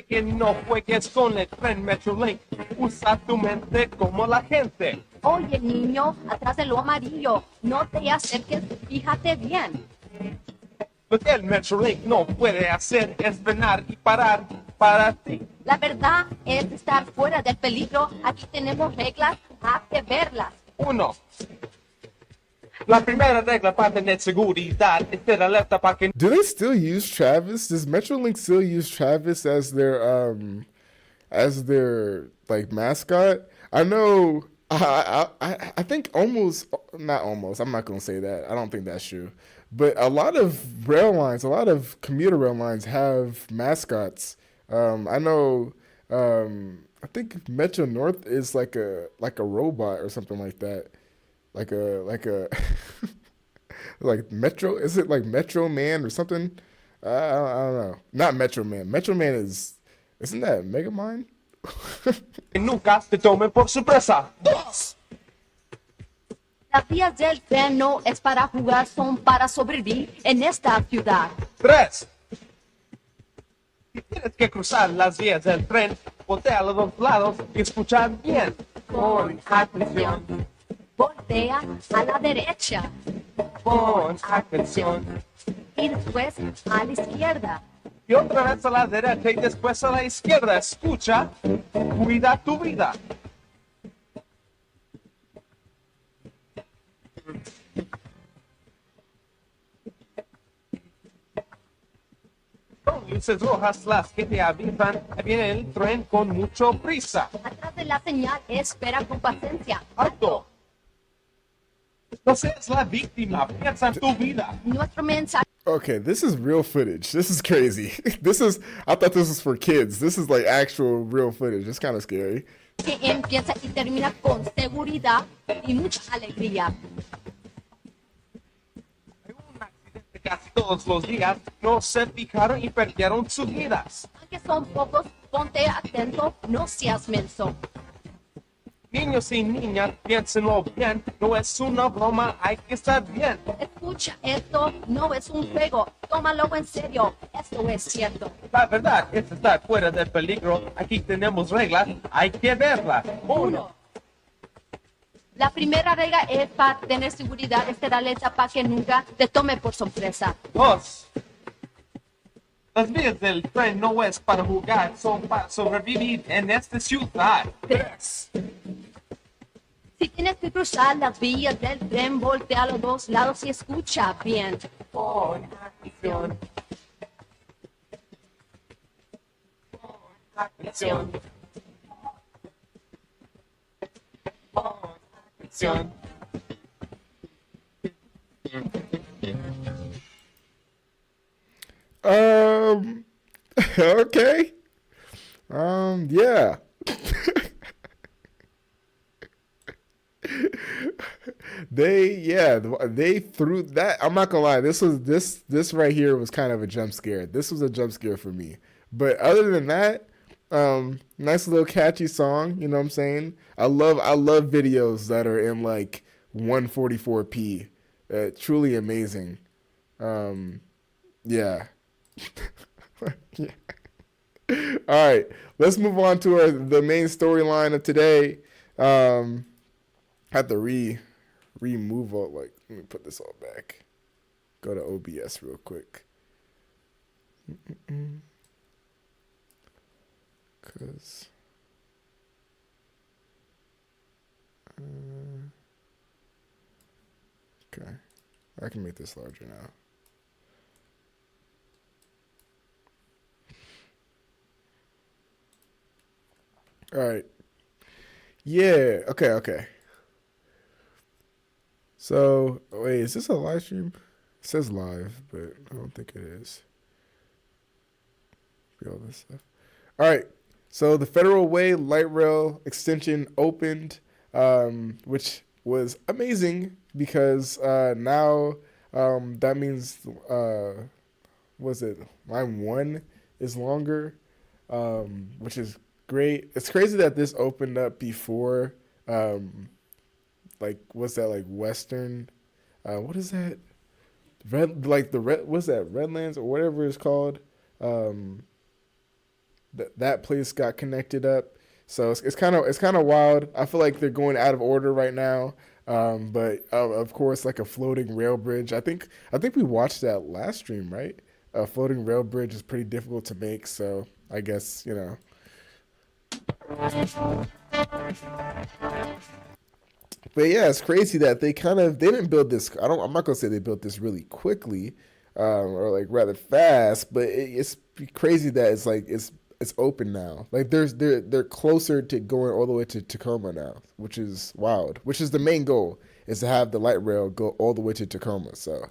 S12: Así que no juegues con el tren Metrolink. Usa tu mente como la gente.
S5: Oye, niño, atrás de lo amarillo, no te acerques, fíjate bien.
S12: Lo que el Metrolink no puede hacer es frenar y parar para ti.
S5: La verdad es estar fuera del peligro. Aquí tenemos reglas, hay que verlas.
S12: 1. La primera regla para tener seguridad es ser alerta para que
S1: Do they still use Travis? Does Metrolink still use Travis as their like mascot? I know. I think almost not almost. I'm not gonna say that. I don't think that's true. But a lot of rail lines, a lot of commuter rail lines have mascots. I know. I think Metro North is like a robot or something like that. Like a like Metro. Is it like Metro Man or something? I don't know. Not Metro Man. Metro Man isn't that Megamind?
S12: nunca te tomen por sorpresa. 2.
S5: Las vías del tren no es para jugar, son para sobrevivir en esta ciudad.
S12: 3. Si tienes que cruzar las vías del tren, voltea a los dos lados y escucha bien. Con atención.
S5: Voltea a la derecha
S12: Con atención.
S5: y después a la izquierda.
S12: Y otra vez a la derecha y después a la izquierda. Escucha, cuida tu vida. Son luces rojas las que te avisan. Ahí viene el tren con mucho prisa.
S5: Atrás de la señal, espera con paciencia.
S12: ¡Alto! No seas la víctima, piensa en tu vida.
S5: Nuestro mensaje
S1: Okay, this is real footage. This is crazy. I thought this was for kids. This is like actual real footage. It's kind of scary.
S5: que empieza y termina con seguridad y mucha alegría.
S12: Casi todos los días no se fijaron y perdieron sus vidas.
S5: Aunque son pocos, ponte atento, no seas menso.
S12: Niños y niñas, piénsenlo bien, no es una broma, hay que estar bien.
S5: Escucha, esto no es un juego, tómalo en serio, esto es cierto.
S12: La verdad es estar fuera del peligro, aquí tenemos reglas, hay que verlas. 1.
S5: La primera regla es para tener seguridad, estar alerta para que nunca te tome por sorpresa.
S12: 2. Las vías del tren no es para jugar, son para sobrevivir en esta ciudad. 3.
S5: Si tienes que cruzar las vías del tren, voltea a los dos lados y escucha bien.
S12: Con atención. Atención. Atención.
S1: Okay. Yeah. They threw that. I'm not gonna lie. This right here was kind of a jump scare. This was a jump scare for me. But other than that, nice little catchy song. You know what I'm saying? I love videos that are in like 144p. Truly amazing. Yeah. Yeah. All right, let's move on to the main storyline of today. Have to remove all, like, let me put this all back. Go to OBS real quick. Cause okay, I can make this larger now. All right. Yeah. Okay. So, wait, is this a live stream? It says live, but I don't think it is. All this stuff. All right. So the Federal Way light rail extension opened, which was amazing because now that means was it line 1 is longer, which is great. It's crazy that this opened up before like what's that, like Western what is that, what's that, Redlands or whatever it's called, that place got connected up. So it's kind of wild. I feel like they're going out of order right now. But of course, like a floating rail bridge. I think we watched that last stream, right? A floating rail bridge is pretty difficult to make. So I guess, you know. But yeah, it's crazy that they didn't build this. I'm not gonna say they built this really quickly, or like rather fast. But it's crazy that it's open now. Like they're closer to going all the way to Tacoma now, which is wild. Which is the main goal, is to have the light rail go all the way to Tacoma. So.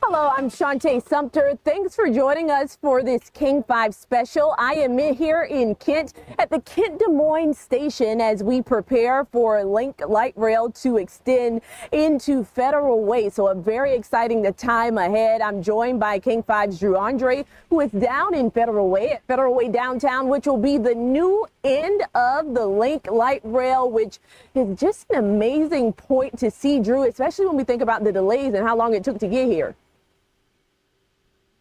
S13: Hello, I'm Shantae Sumter. Thanks for joining us for this King 5 special. I am here in Kent at the Kent Des Moines station as we prepare for Link Light Rail to extend into Federal Way. So a very exciting time ahead. I'm joined by King 5's Drew Andre, who is down in Federal Way at Federal Way downtown, which will be the new end of the Link Light Rail, which is just an amazing point to see, Drew, especially when we think about the delays and how long it took to get here.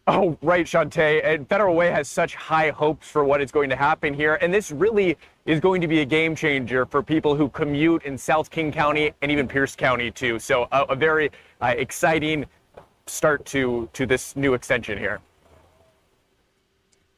S14: Oh, right, Shantae. And Federal Way has such high hopes for what is going to happen here. And this really is going to be a game changer for people who commute in South King County and even Pierce County, too. So a very exciting start to this new extension here.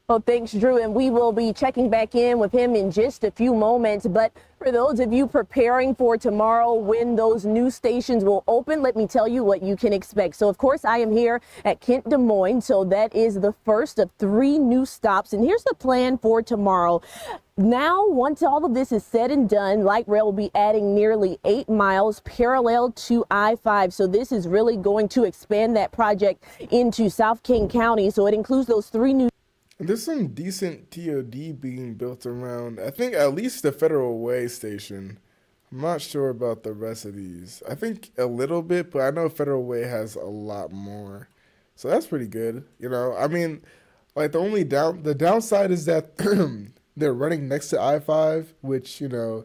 S13: Well, thanks, Drew, and we will be checking back in with him in just a few moments. But for those of you preparing for tomorrow when those new stations will open, let me tell you what you can expect. So, of course, I am here at Kent Des Moines, so that is the first of 3 new stops. And here's the plan for tomorrow. Now, once all of this is said and done, Light Rail will be adding nearly 8 miles parallel to I-5. So this is really going to expand that project into South King County. So it includes those 3 new.
S1: There's some decent TOD being built around, I think, at least the Federal Way station. I'm not sure about the rest of these. I think a little bit, but I know Federal Way has a lot more. So that's pretty good. You know, I mean, like the downside is that they're running next to I-5, which, you know,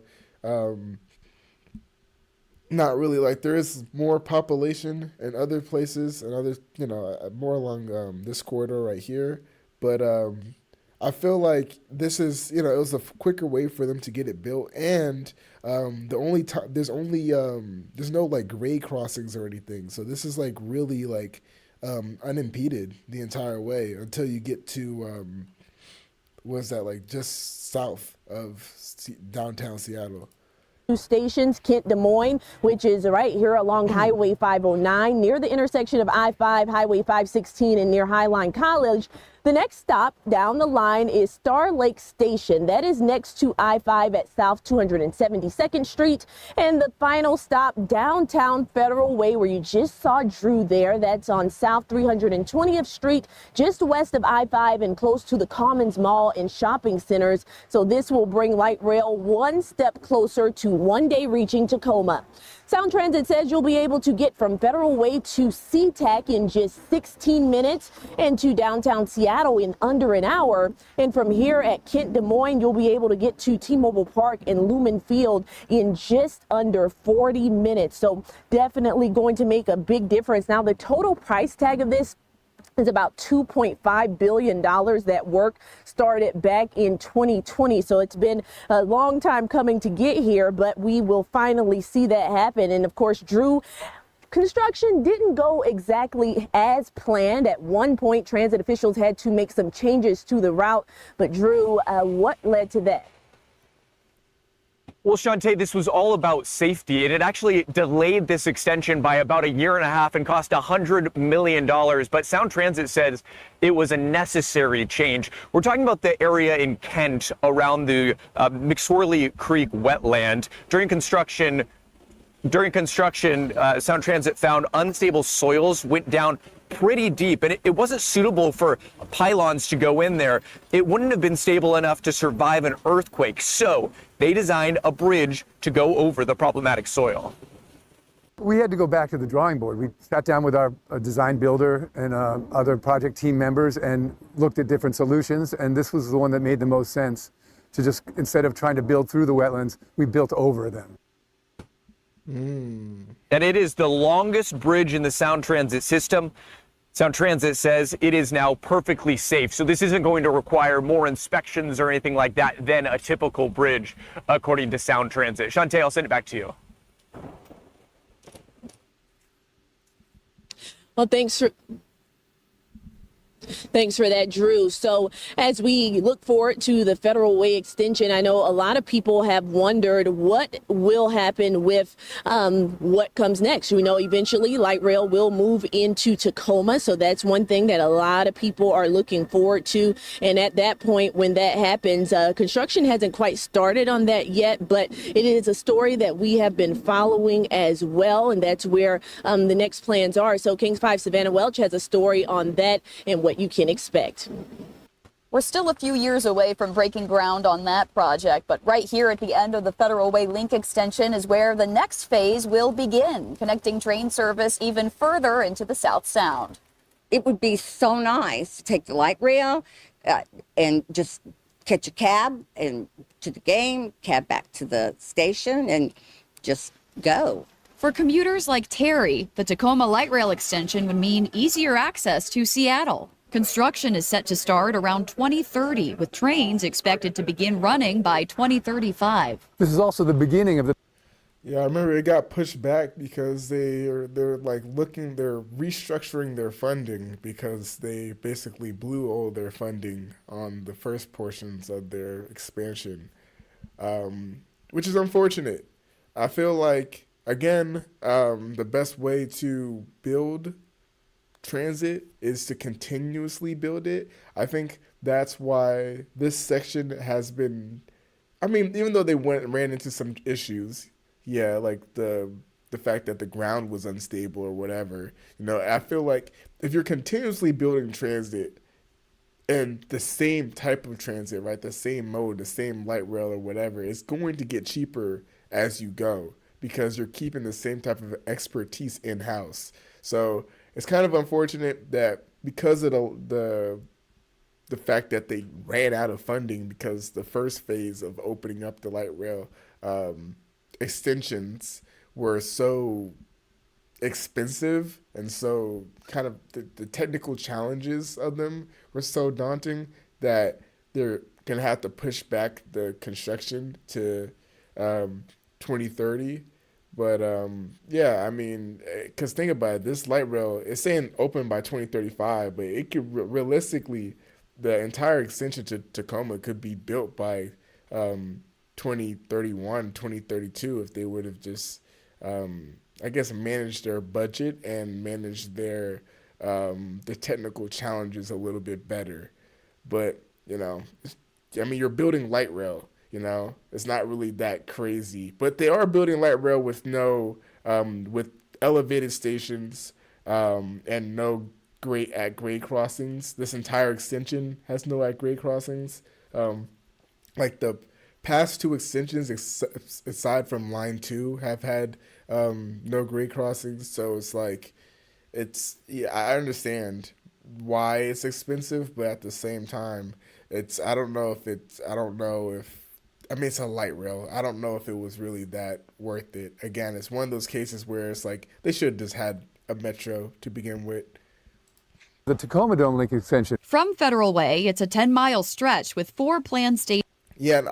S1: not really. Like, there is more population in other places and other, you know, more along this corridor right here. But I feel like this is, you know, it was a quicker way for them to get it built, and there's no like grade crossings or anything, so this is like really like unimpeded the entire way until you get to what's that, like just south of downtown Seattle.
S13: Stations, Kent Des Moines, which is right here along Highway 509 near the intersection of I-5, Highway 516, and near Highline College. The next stop down the line is Star Lake Station. That is next to I-5 at South 272nd Street. And the final stop, downtown Federal Way, where you just saw Drew there. That's on South 320th Street, just west of I-5 and close to the Commons Mall and shopping centers. So this will bring Light Rail one step closer to one day reaching Tacoma. Sound Transit says you'll be able to get from Federal Way to SeaTac in just 16 minutes and to downtown Seattle in under an hour. And from here at Kent Des Moines, you'll be able to get to T-Mobile Park and Lumen Field in just under 40 minutes. So definitely going to make a big difference. Now, the total price tag of this is about $2.5 billion. That work started back in 2020. So it's been a long time coming to get here, but we will finally see that happen. And of course, Drew, construction didn't go exactly as planned. At one point, transit officials had to make some changes to the route. But Drew, what led to that?
S14: Well, Shantae, this was all about safety, and it actually delayed this extension by about 1.5 years and cost $100 million. But Sound Transit says it was a necessary change. We're talking about the area in Kent around the McSorley Creek wetland. During construction, Sound Transit found unstable soils went down pretty deep, and it wasn't suitable for pylons to go in there. It wouldn't have been stable enough to survive an earthquake, so they designed a bridge to go over the problematic soil.
S15: We had to go back to the drawing board. We sat down with our design builder and other project team members and looked at different solutions, and this was the one that made the most sense. To just, instead of trying to build through the wetlands, we built over them.
S14: And it is the longest bridge in the Sound Transit system. Sound Transit says it is now perfectly safe. So this isn't going to require more inspections or anything like that than a typical bridge, according to Sound Transit. Shantae, I'll send it back to you.
S13: Well, thanks for that, Drew. So as we look forward to the Federal Way extension, I know a lot of people have wondered what will happen with what comes next. We know eventually light rail will move into Tacoma. So that's one thing that a lot of people are looking forward to. And at that point, when that happens, construction hasn't quite started on that yet, but it is a story that we have been following as well. And that's where the next plans are. So Kings 5 Savannah Welch has a story on that and what you can expect.
S16: We're still a few years away from breaking ground on that project, but right here at the end of the Federal Way link extension is where the next phase will begin, connecting train service even further into the South Sound.
S17: It would be so nice to take the light rail and just catch a cab and to the game, cab back to the station, and just go.
S18: For commuters like Terry, the Tacoma light rail extension would mean easier access to Seattle. Construction is set to start around 2030, with trains expected to begin running by 2035.
S15: This is also the beginning of the...
S1: Yeah, I remember it got pushed back because they're restructuring their funding because they basically blew all their funding on the first portions of their expansion, which is unfortunate. I feel like, again, the best way to build transit is to continuously build it. I think that's why this section has been, I mean, even though they ran into some issues, yeah, like the fact that the ground was unstable or whatever, you know, I feel like if you're continuously building transit and the same type of transit, right, the same mode, the same light rail or whatever, it's going to get cheaper as you go because you're keeping the same type of expertise in-house. So it's kind of unfortunate that because of the fact that they ran out of funding because the first phase of opening up the light rail extensions were so expensive and so kind of the technical challenges of them were so daunting that they're going to have to push back the construction to 2030. But yeah, I mean, because think about it, this light rail, it's saying open by 2035, but it could realistically, the entire extension to Tacoma could be built by 2031, 2032 if they would have just, I guess, managed their budget and managed their the technical challenges a little bit better. But, you know, I mean, you're building light rail. You know, it's not really that crazy, but they are building light rail with with elevated stations and no at-grade crossings. This entire extension has no at-grade crossings. Like the past two extensions, aside from Line 2, have had no grade crossings. So it's like, yeah, I understand why it's expensive, but at the same time, I mean, it's a light rail. I don't know if it was really that worth it. Again, it's one of those cases where it's like they should have just had a metro to begin with.
S15: The Tacoma Dome Link extension.
S18: From Federal Way, it's a 10-mile stretch with 4 planned stations.
S1: Yeah, and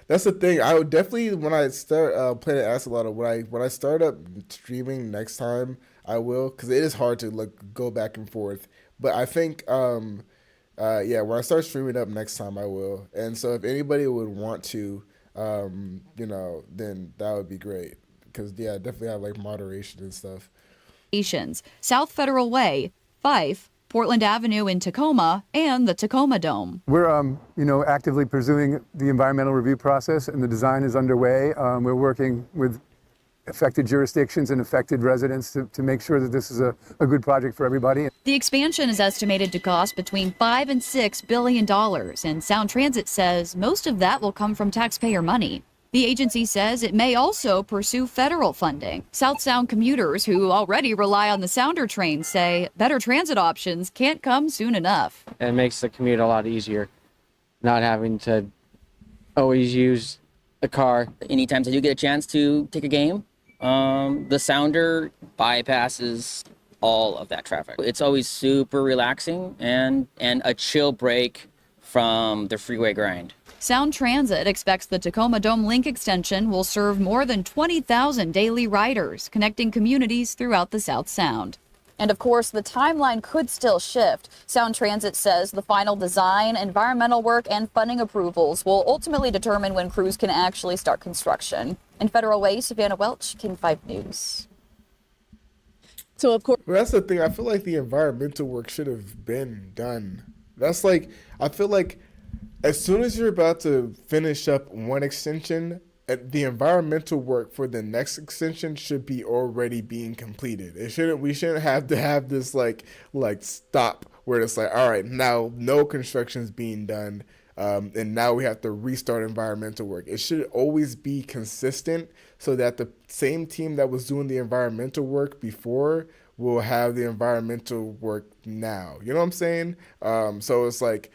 S1: that's the thing. I would definitely, when I start playing Axolotl, when I start up streaming next time, I will, because it is hard to go back and forth. But I think yeah, when I start streaming up next time, I will. And so if anybody would want to, you know, then that would be great. Because, yeah, I definitely have, like, moderation and stuff.
S18: South Federal Way, Fife, Portland Avenue in Tacoma, and the Tacoma Dome.
S15: We're, you know, actively pursuing the environmental review process, and the design is underway. We're working with affected jurisdictions and affected residents to make sure that this is a good project for everybody.
S18: The expansion is estimated to cost between $5 and $6 billion, and Sound Transit says most of that will come from taxpayer money. The agency says it may also pursue federal funding. South Sound commuters who already rely on the Sounder train say better transit options can't come soon enough.
S10: It makes the commute a lot easier, not having to always use a car.
S19: Anytime I do get a chance to take a game, the Sounder bypasses all of that traffic. It's always super relaxing and a chill break from the freeway grind.
S18: Sound Transit expects the Tacoma Dome Link extension will serve more than 20,000 daily riders, connecting communities throughout the South Sound.
S16: And of course, the timeline could still shift. Sound Transit says the final design, environmental work, and funding approvals will ultimately determine when crews can actually start construction. In Federal Way, Savannah Welch, King 5 News.
S13: So, of course,
S1: well, that's the thing. I feel like the environmental work should have been done. That's like, I feel like as soon as you're about to finish up one extension, the environmental work for the next extension should be already being completed. We shouldn't have to have this like stop where it's like, all right, now no construction is being done, and now we have to restart environmental work. It should always be consistent so that the same team that was doing the environmental work before will have the environmental work now. You know what I'm saying? So it's like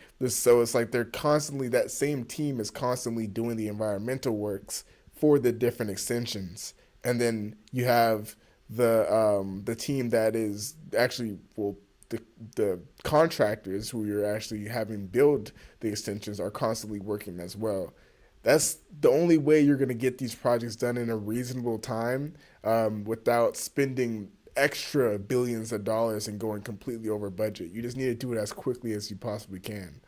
S1: they're constantly, that same team is constantly doing the environmental works for the different extensions, and then you have the team that is actually, well, the contractors who you're actually having build the extensions are constantly working as well. That's the only way you're going to get these projects done in a reasonable time, without spending extra billions of dollars and going completely over budget. You just need to do it as quickly as you possibly can.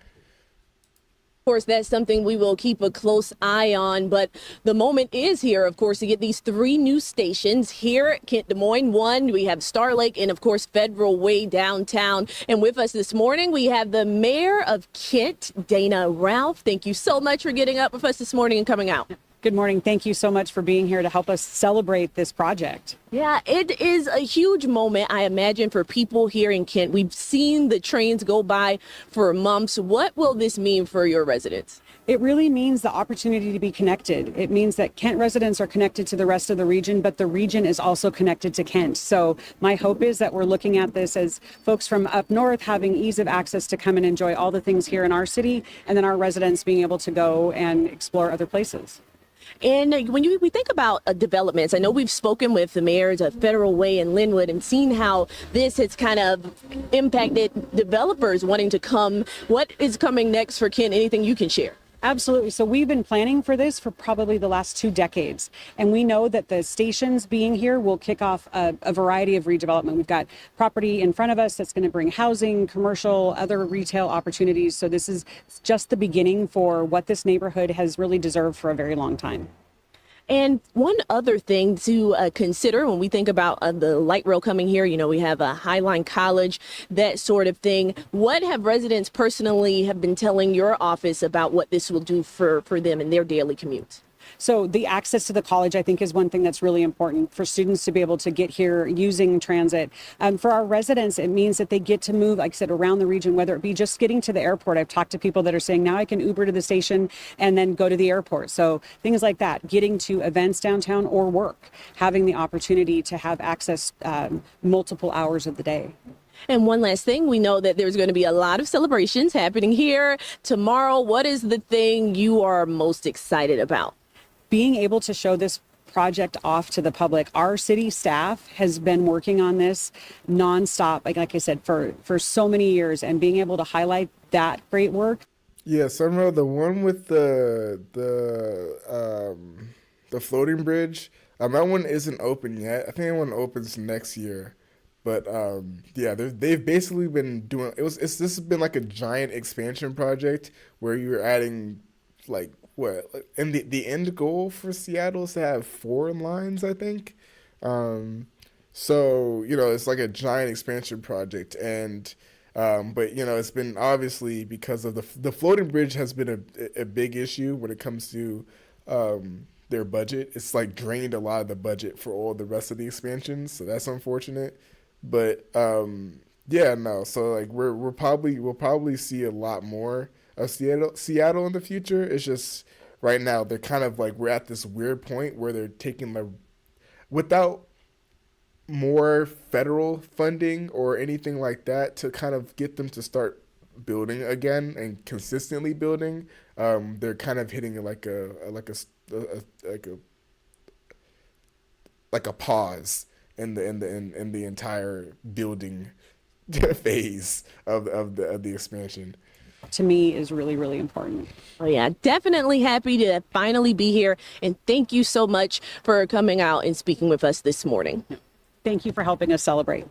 S13: Of course, that's something we will keep a close eye on, but the moment is here, of course, to get these 3 new stations here at Kent Des Moines. One, we have Star Lake and, of course, Federal Way downtown. And with us this morning, we have the mayor of Kent, Dana Ralph. Thank you so much for getting up with us this morning and coming out.
S20: Good morning. Thank you so much for being here to help us celebrate this project.
S13: Yeah, it is a huge moment, I imagine, for people here in Kent. We've seen the trains go by for months. What will this mean for your residents?
S20: It really means the opportunity to be connected. It means that Kent residents are connected to the rest of the region, but the region is also connected to Kent. So my hope is that we're looking at this as folks from up north having ease of access to come and enjoy all the things here in our city, and then our residents being able to go and explore other places.
S13: And when we think about developments, I know we've spoken with the mayors of Federal Way and Linwood and seen how this has kind of impacted developers wanting to come. What is coming next for Kent? Anything you can share?
S20: Absolutely. So we've been planning for this for probably the last 2 decades. And we know that the stations being here will kick off a variety of redevelopment. We've got property in front of us that's going to bring housing, commercial, other retail opportunities. So this is just the beginning for what this neighborhood has really deserved for a very long time.
S13: And one other thing to consider when we think about the light rail coming here, you know, we have a Highline College, that sort of thing. What have residents personally have been telling your office about what this will do for them in their daily commute?
S20: So the access to the college, I think, is one thing that's really important for students to be able to get here using transit. For our residents, it means that they get to move, like I said, around the region, whether it be just getting to the airport. I've talked to people that are saying, now I can Uber to the station and then go to the airport. So things like that, getting to events downtown or work, having the opportunity to have access multiple hours of the day.
S13: And one last thing, we know that there's going to be a lot of celebrations happening here tomorrow. What is the thing you are most excited about?
S20: Being able to show this project off to the public. Our city staff has been working on this nonstop, like I said, for so many years, and being able to highlight that great work.
S1: Yeah, somehow the one with the floating bridge, that one isn't open yet. I think that one opens next year. But yeah, they've basically been doing this has been like a giant expansion project where you're adding like what, and the end goal for Seattle is to have 4 lines, I think. So, you know, it's like a giant expansion project, and but you know, it's been obviously because of the floating bridge has been a big issue when it comes to their budget. It's like drained a lot of the budget for all the rest of the expansions, so that's unfortunate. But yeah, no. So like we'll probably see a lot more of Seattle in the future. It's just right now they're kind of like, we're at this weird point where they're taking like, without more federal funding or anything like that to kind of get them to start building again and consistently building, they're kind of hitting like a pause in the entire building phase of the expansion.
S20: To me is really, really important.
S13: Oh yeah, definitely happy to finally be here, and thank you so much for coming out and speaking with us this morning.
S20: Thank you for helping us celebrate.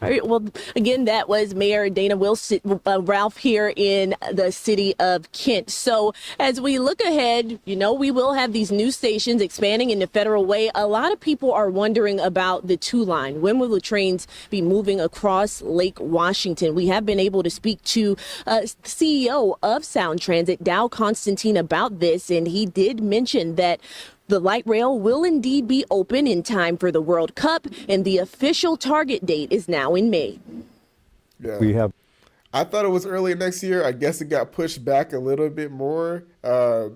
S13: All right, well, again, that was Mayor Dana Wilson, Ralph here in the city of Kent. So as we look ahead, you know, we will have these new stations expanding into Federal Way. A lot of people are wondering about the 2 line. When will the trains be moving across Lake Washington? We have been able to speak to CEO of Sound Transit, Dow Constantine, about this, and he did mention that the light rail will indeed be open in time for the World Cup, and the official target date is now in May.
S1: Yeah. I thought it was early next year. I guess it got pushed back a little bit more. So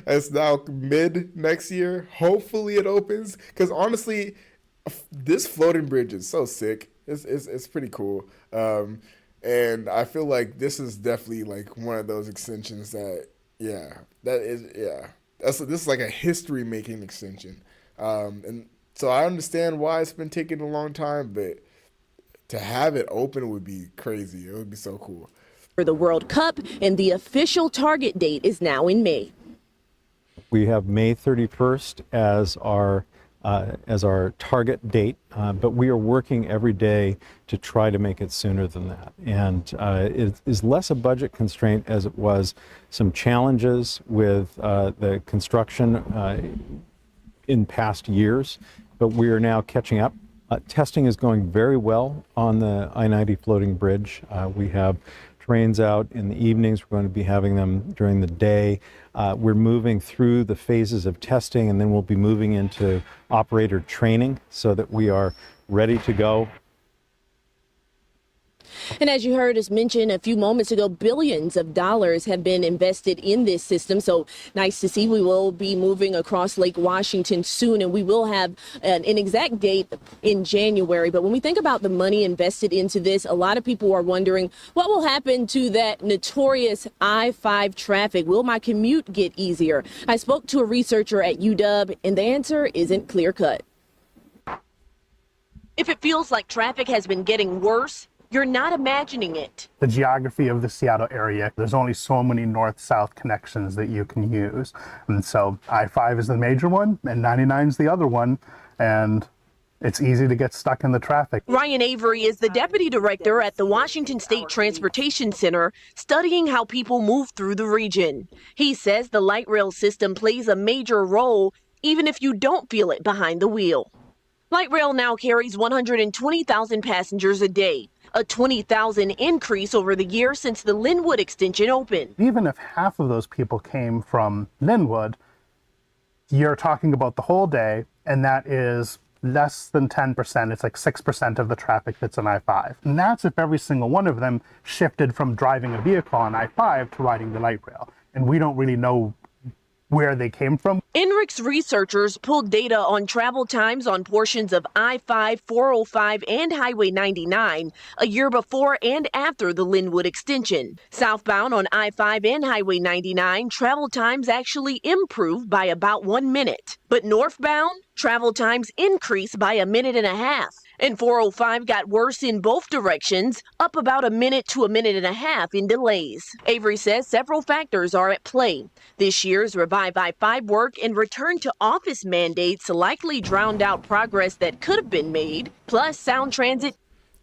S1: it's now mid next year. Hopefully it opens, because honestly, this floating bridge is so sick. It's pretty cool. And I feel like this is definitely like one of those extensions that, this is like a history-making extension. And so I understand why it's been taking a long time, but to have it open would be crazy. It would be so cool.
S13: For the World Cup, and the official target date is now in May.
S21: We have May 31st as our target date, but we are working every day to try to make it sooner than that. And it is less a budget constraint as it was some challenges with the construction in past years, but we are now catching up. Testing is going very well on the I-90 floating bridge. We have trains out in the evenings. We're going to be having them during the day. We're moving through the phases of testing, and then we'll be moving into operator training so that we are ready to go.
S13: And as you heard us mention a few moments ago, billions of dollars have been invested in this system. So nice to see. We will be moving across Lake Washington soon, and we will have an exact date in January. But when we think about the money invested into this, a lot of people are wondering what will happen to that notorious I-5 traffic. Will my commute get easier? I spoke to a researcher at UW, and the answer isn't clear cut. If it feels like traffic has been getting worse, you're not imagining it.
S22: The geography of the Seattle area, there's only so many north-south connections that you can use. And so I-5 is the major one, and 99 is the other one, and it's easy to get stuck in the traffic.
S13: Ryan Avery is the deputy director at the Washington State Transportation Center, studying how people move through the region. He says the light rail system plays a major role, even if you don't feel it behind the wheel. Light rail now carries 120,000 passengers a day, a 20,000 increase over the year since the Linwood extension opened.
S22: Even if half of those people came from Linwood, you're talking about the whole day, and that is less than 10%. It's like 6% of the traffic that's on I-5. And that's if every single one of them shifted from driving a vehicle on I-5 to riding the light rail. And we don't really know where they came from.
S13: NRIC's researchers pulled data on travel times on portions of I-5, 405, and Highway 99 a year before and after the Linwood extension. Southbound on I-5 and Highway 99, travel times actually improved by about 1 minute. But northbound, travel times increased by a minute and a half. And 405 got worse in both directions, up about a minute to a minute and a half in delays. Avery says several factors are at play. This year's Revive I-5 work and return to office mandates likely drowned out progress that could have been made. Plus, Sound Transit.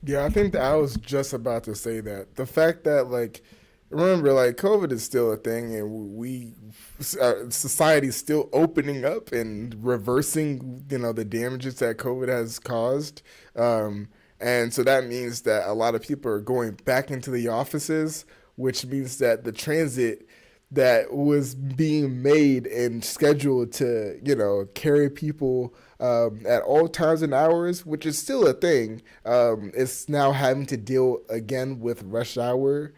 S1: Yeah, I think that I was just about to say that. The fact that, like, remember, like, COVID is still a thing, and society's still opening up and reversing, the damages that COVID has caused. And so that means that a lot of people are going back into the offices, which means that the transit that was being made and scheduled to, carry people at all times and hours, which is still a thing, is now having to deal again with rush hour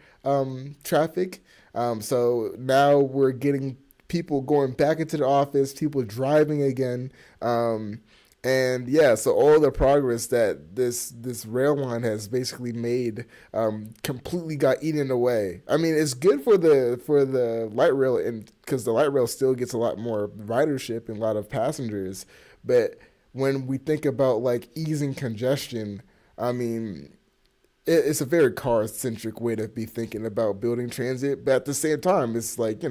S1: traffic. So now we're getting people going back into the office, people driving again. And yeah, so all the progress that this rail line has basically made completely got eaten away. I mean, it's good for the light rail, and because the light rail still gets a lot more ridership and a lot of passengers. But when we think about like easing congestion, I mean, it's a very car-centric way to be thinking about building transit. But at the same time, it's like,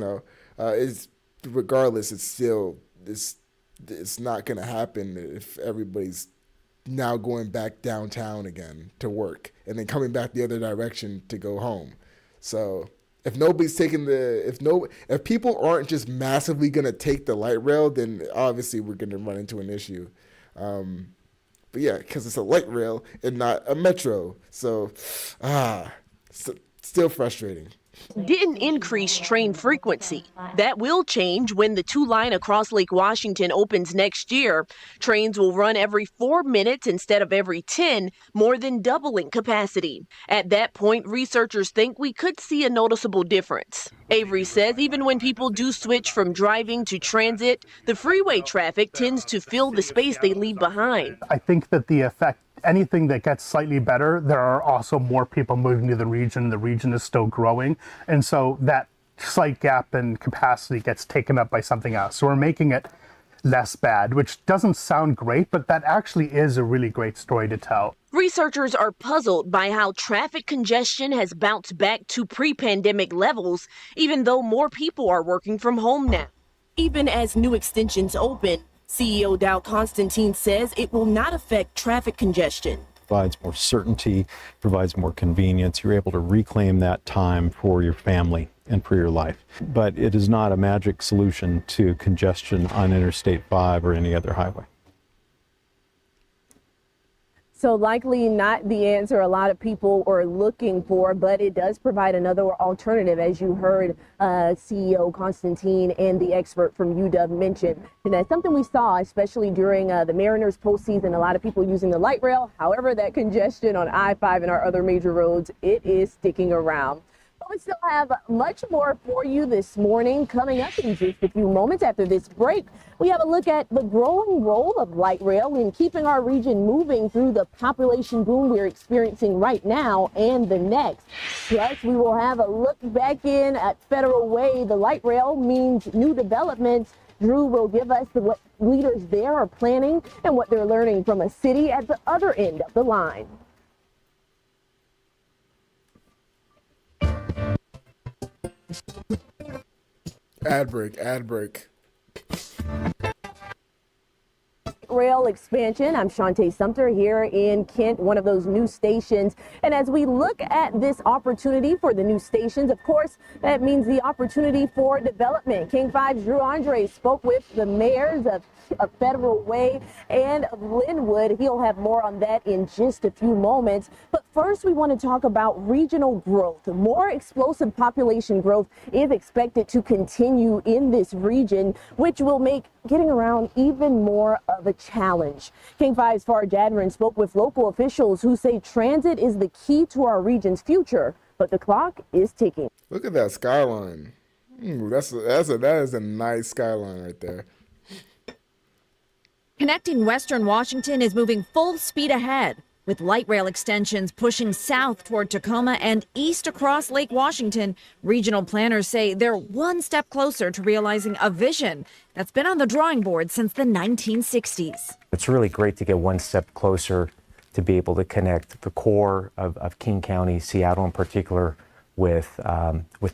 S1: it's regardless, it's still it's not going to happen if everybody's now going back downtown again to work and then coming back the other direction to go home. So if nobody's taking if people aren't just massively going to take the light rail, then obviously we're going to run into an issue. But yeah, because it's a light rail and not a metro. So, still frustrating.
S3: Didn't increase train frequency. That will change when the 2-line across Lake Washington opens next year. Trains will run every 4 minutes instead of every 10, more than doubling capacity. At that point, researchers think we could see a noticeable difference. Avery says even when people do switch from driving to transit, the freeway traffic tends to fill the space they leave behind.
S22: I think that the effect, anything that gets slightly better, there are also more people moving to the region. The region is still growing. And so that slight gap in capacity gets taken up by something else. So we're making it less bad, which doesn't sound great, but that actually is a really great story to tell.
S3: Researchers are puzzled by how traffic congestion has bounced back to pre-pandemic levels, even though more people are working from home now. Even as new extensions open, CEO Dow Constantine says it will not affect traffic congestion.
S21: Provides more certainty, provides more convenience. You're able to reclaim that time for your family and for your life. But it is not a magic solution to congestion on Interstate 5 or any other highway.
S13: So likely not the answer a lot of people are looking for, but it does provide another alternative, as you heard CEO Constantine and the expert from UW mention. And that's something we saw, especially during the Mariners postseason, a lot of people using the light rail. However, that congestion on I-5 and our other major roads, it is sticking around. We still have much more for you this morning. Coming up in just a few moments after this break, we have a look at the growing role of light rail in keeping our region moving through the population boom we're experiencing right now and the next. Plus, we will have a look back in at Federal Way. The light rail means new developments. Drew will give us what leaders there are planning and what they're learning from a city at the other end of the line.
S1: Ad break.
S13: Rail expansion. I'm Shantae Sumter here in Kent, one of those new stations. And as we look at this opportunity for the new stations, of course, that means the opportunity for development. King 5's Drew Andre spoke with the mayors of Federal Way and of Linwood. He'll have more on that in just a few moments. But first, we want to talk about regional growth. More explosive population growth is expected to continue in this region, which will make getting around even more of a challenge. King 5's Farr Jadron spoke with local officials who say transit is the key to our region's future, but the clock is ticking.
S1: Look at that skyline. That is a nice skyline right there.
S18: Connecting Western Washington is moving full speed ahead, with light rail extensions pushing south toward Tacoma and east across Lake Washington. Regional planners say they're one step closer to realizing a vision that's been on the drawing board since the 1960s.
S7: It's really great to get one step closer to be able to connect the core of King County, Seattle in particular, with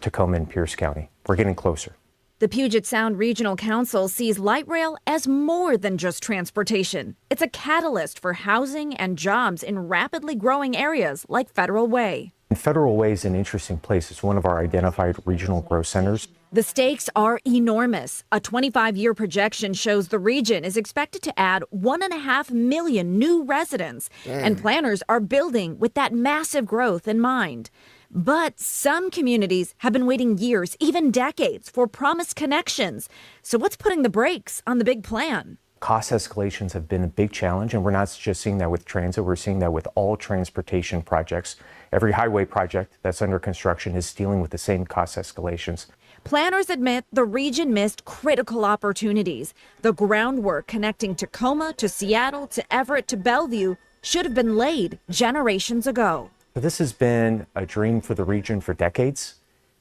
S7: Tacoma and Pierce County. We're getting closer.
S18: The Puget Sound Regional Council sees light rail as more than just transportation. It's a catalyst for housing and jobs in rapidly growing areas like Federal Way.
S7: Federal Way is an interesting place. It's one of our identified regional growth centers.
S18: The stakes are enormous. A 25-year projection shows the region is expected to add 1.5 million new residents, and planners are building with that massive growth in mind. But some communities have been waiting years, even decades, for promised connections. So what's putting the brakes on the big plan?
S7: Cost escalations have been a big challenge, and we're not just seeing that with transit, we're seeing that with all transportation projects. Every highway project that's under construction is dealing with the same cost escalations.
S8: Planners admit the region missed critical opportunities. The groundwork connecting Tacoma to Seattle to Everett to Bellevue should have been laid generations ago.
S7: This has been a dream for the region for decades,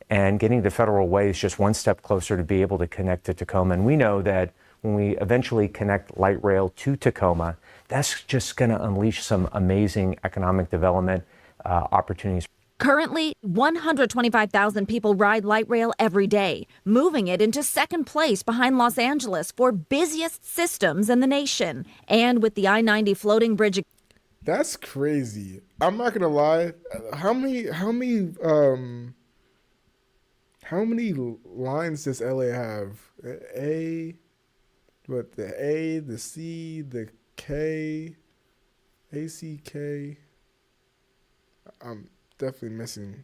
S7: and getting to Federal Way is just one step closer to be able to connect to Tacoma. And we know that when we eventually connect light rail to Tacoma, that's just going to unleash some amazing economic development opportunities.
S8: Currently, 125,000 people ride light rail every day, moving it into second place behind Los Angeles for busiest systems in the nation. And with the I-90 floating bridge.
S1: That's crazy. I'm not gonna lie. How many lines does LA have? The A, the C, the K, ACK. I'm definitely missing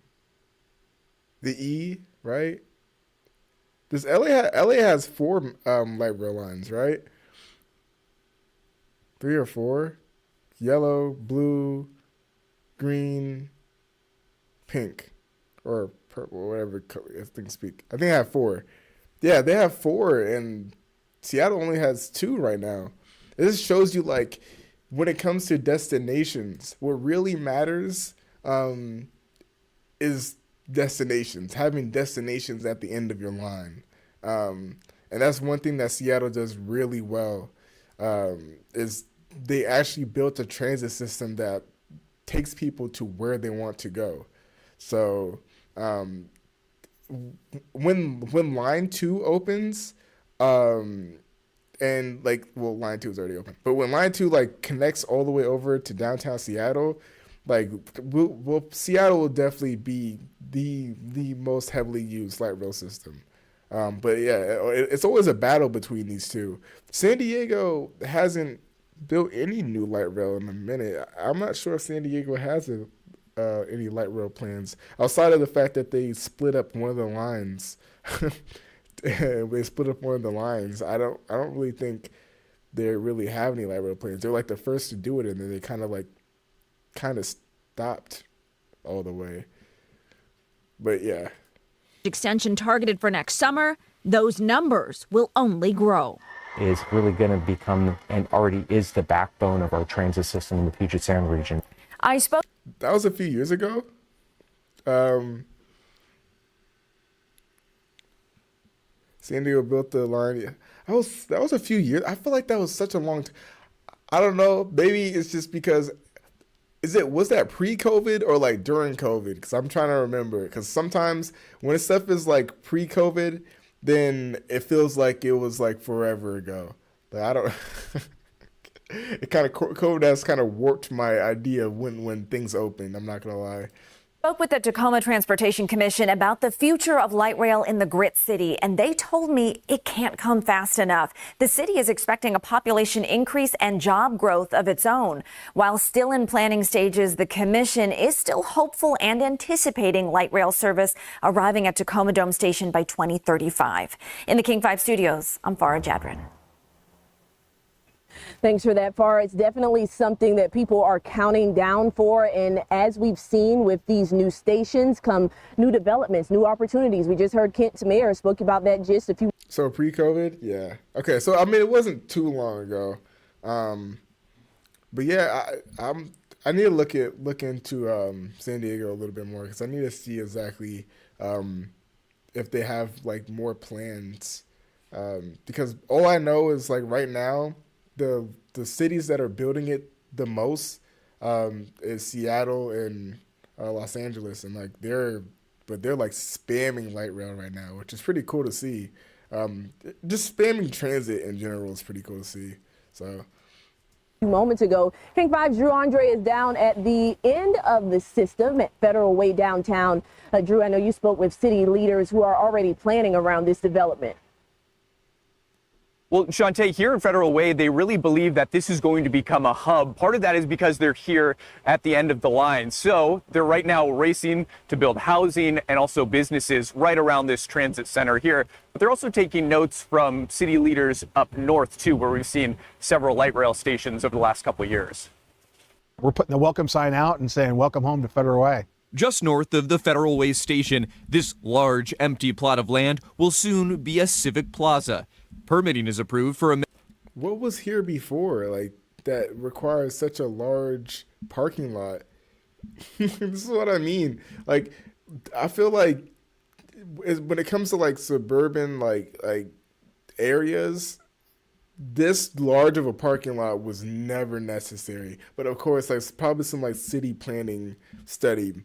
S1: the E, right? Does LA has 4 light rail lines, right? 3 or 4. Yellow, blue, green, pink, or purple, whatever things speak. I think I have 4. Yeah, they have 4, and Seattle only has 2 right now. This shows you, like, when it comes to destinations, what really matters is destinations, having destinations at the end of your line. And that's one thing that Seattle does really well, is they actually built a transit system that takes people to where they want to go. So when line 2 opens, and line 2 is already open, but when line 2 like connects all the way over to downtown Seattle, like Seattle will definitely be the most heavily used light rail system. But yeah, it's always a battle between these two. San Diego hasn't built any new light rail in a minute. I'm not sure if San Diego has any light rail plans outside of the fact that they split up one of the lines. They split up one of the lines. I don't really think they really have any light rail plans. They're like the first to do it, and then they kind of stopped all the way. But yeah.
S8: Extension targeted for next summer, those numbers will only grow.
S7: Is really going to become, and already is, the backbone of our transit system in the Puget Sound region.
S1: That was a few years ago. San Diego built the line. That was a few years. I feel like that was such a long time. I don't know. Maybe it's just because was that pre-COVID or like during COVID? Because I'm trying to remember. Because sometimes when stuff is like pre-COVID, then it feels like it was like forever ago. Like I don't. COVID has kind of warped my idea of when things open. I'm not gonna lie.
S11: Spoke with the Tacoma Transportation Commission about the future of light rail in the Grit City, and they told me it can't come fast enough. The city is expecting a population increase and job growth of its own. While still in planning stages, the commission is still hopeful and anticipating light rail service arriving at Tacoma Dome Station by 2035. In the King 5 studios, I'm Farah Jadrin.
S13: Thanks for that, Farah. It's definitely something that people are counting down for. And as we've seen with these new stations come new developments, new opportunities. We just heard Kent Mayor spoke about that just a few.
S1: So pre-COVID? Yeah. Okay. So, I mean, it wasn't too long ago. But yeah, I need to look into San Diego a little bit more because I need to see exactly if they have like more plans. Because all I know is like right now, the cities that are building it the most is Seattle and Los Angeles, and like they're like spamming light rail right now, which is pretty cool to see. Just spamming transit in general is pretty cool to see. So.
S13: Moments ago, King 5's Drew Andre is down at the end of the system at Federal Way downtown. Drew, I know you spoke with city leaders who are already planning around this development.
S14: Well, Shantae, here in Federal Way, they really believe that this is going to become a hub. Part of that is because they're here at the end of the line. So they're right now racing to build housing and also businesses right around this transit center here. But they're also taking notes from city leaders up north, too, where we've seen several light rail stations over the last couple of years.
S6: We're putting the welcome sign out and saying, welcome home to Federal Way.
S9: Just north of the Federal Way station, this large empty plot of land will soon be a civic plaza. Permitting is approved for a...
S1: What was here before, like, that requires such a large parking lot? This is what I mean. Like, I feel like when it comes to, like, suburban, like areas, this large of a parking lot was never necessary. But, of course, like, probably some, like, city planning study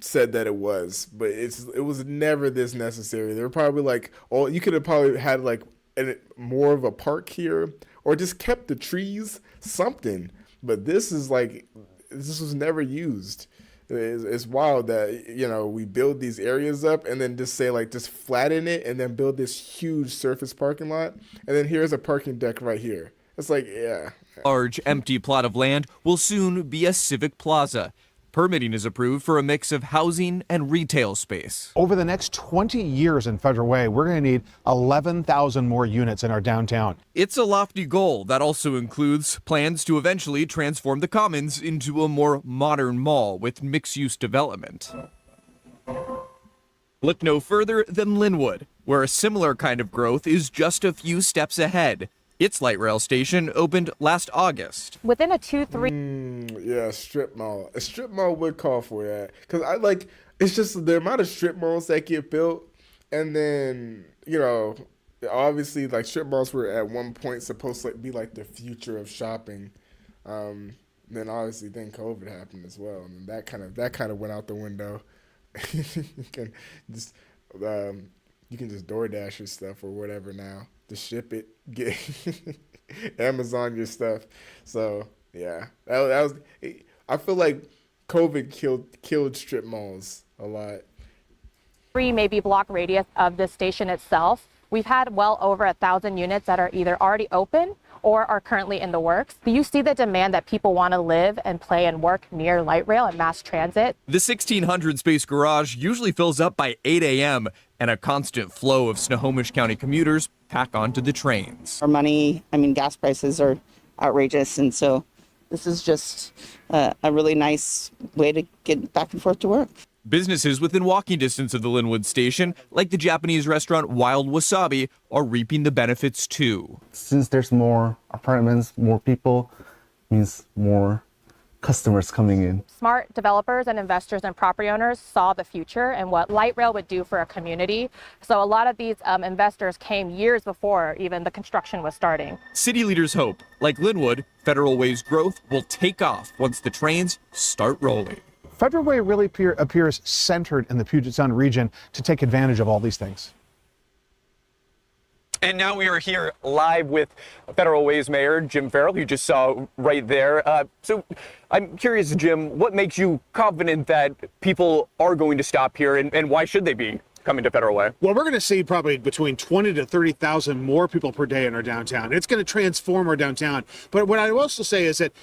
S1: said that it was. But it was never this necessary. They were probably, like, you could have probably had, like, more of a park here, or just kept the trees, something. But this is like, this was never used. It's wild that, you know, we build these areas up and then just say, like, just flatten it and then build this huge surface parking lot, and then here's a parking deck right here. It's like, yeah.
S9: Large empty plot of land will soon be a civic plaza. Permitting is approved for a mix of housing and retail space.
S6: Over the next 20 years in Federal Way, we're going to need 11,000 more units in our downtown.
S9: It's a lofty goal that also includes plans to eventually transform the Commons into a more modern mall with mixed-use development. Look no further than Linwood, where a similar kind of growth is just a few steps ahead. Its light rail station opened last August.
S23: Within a 2-3...
S1: yeah, strip mall. A strip mall would call for that. Because it's just the amount of strip malls that get built. And then, you know, obviously, like, strip malls were at one point supposed to be like the future of shopping. Then obviously, then COVID happened as well. And that kind of went out the window. You can just DoorDash your stuff or whatever now. To ship it, get Amazon your stuff. So yeah, that was. I feel like COVID killed strip malls a lot.
S23: 3 maybe block radius of the station itself, we've had well over 1,000 units that are either already open or are currently in the works. Do you see the demand that people want to live and play and work near light rail and mass transit?
S9: The 1,600 space garage usually fills up by 8 a.m. and a constant flow of Snohomish County commuters pack onto the trains.
S24: Our money, gas prices are outrageous, and so this is just a really nice way to get back and forth to work.
S9: Businesses within walking distance of the Linwood station, like the Japanese restaurant Wild Wasabi, are reaping the benefits too.
S25: Since there's more apartments, more people, means more customers coming in.
S23: Smart developers and investors and property owners saw the future and what light rail would do for a community. So a lot of these investors came years before even the construction was starting.
S9: City leaders hope, like Linwood, Federal Way's growth will take off once the trains start rolling.
S6: Federal Way really appears centered in the Puget Sound region to take advantage of all these things.
S14: And now we are here live with Federal Way's Mayor, Jim Farrell, who you just saw right there. So I'm curious, Jim, what makes you confident that people are going to stop here, and why should they be coming to Federal Way?
S6: Well, we're going to see probably between 20 to 30,000 more people per day in our downtown. It's going to transform our downtown. But what I also say is that,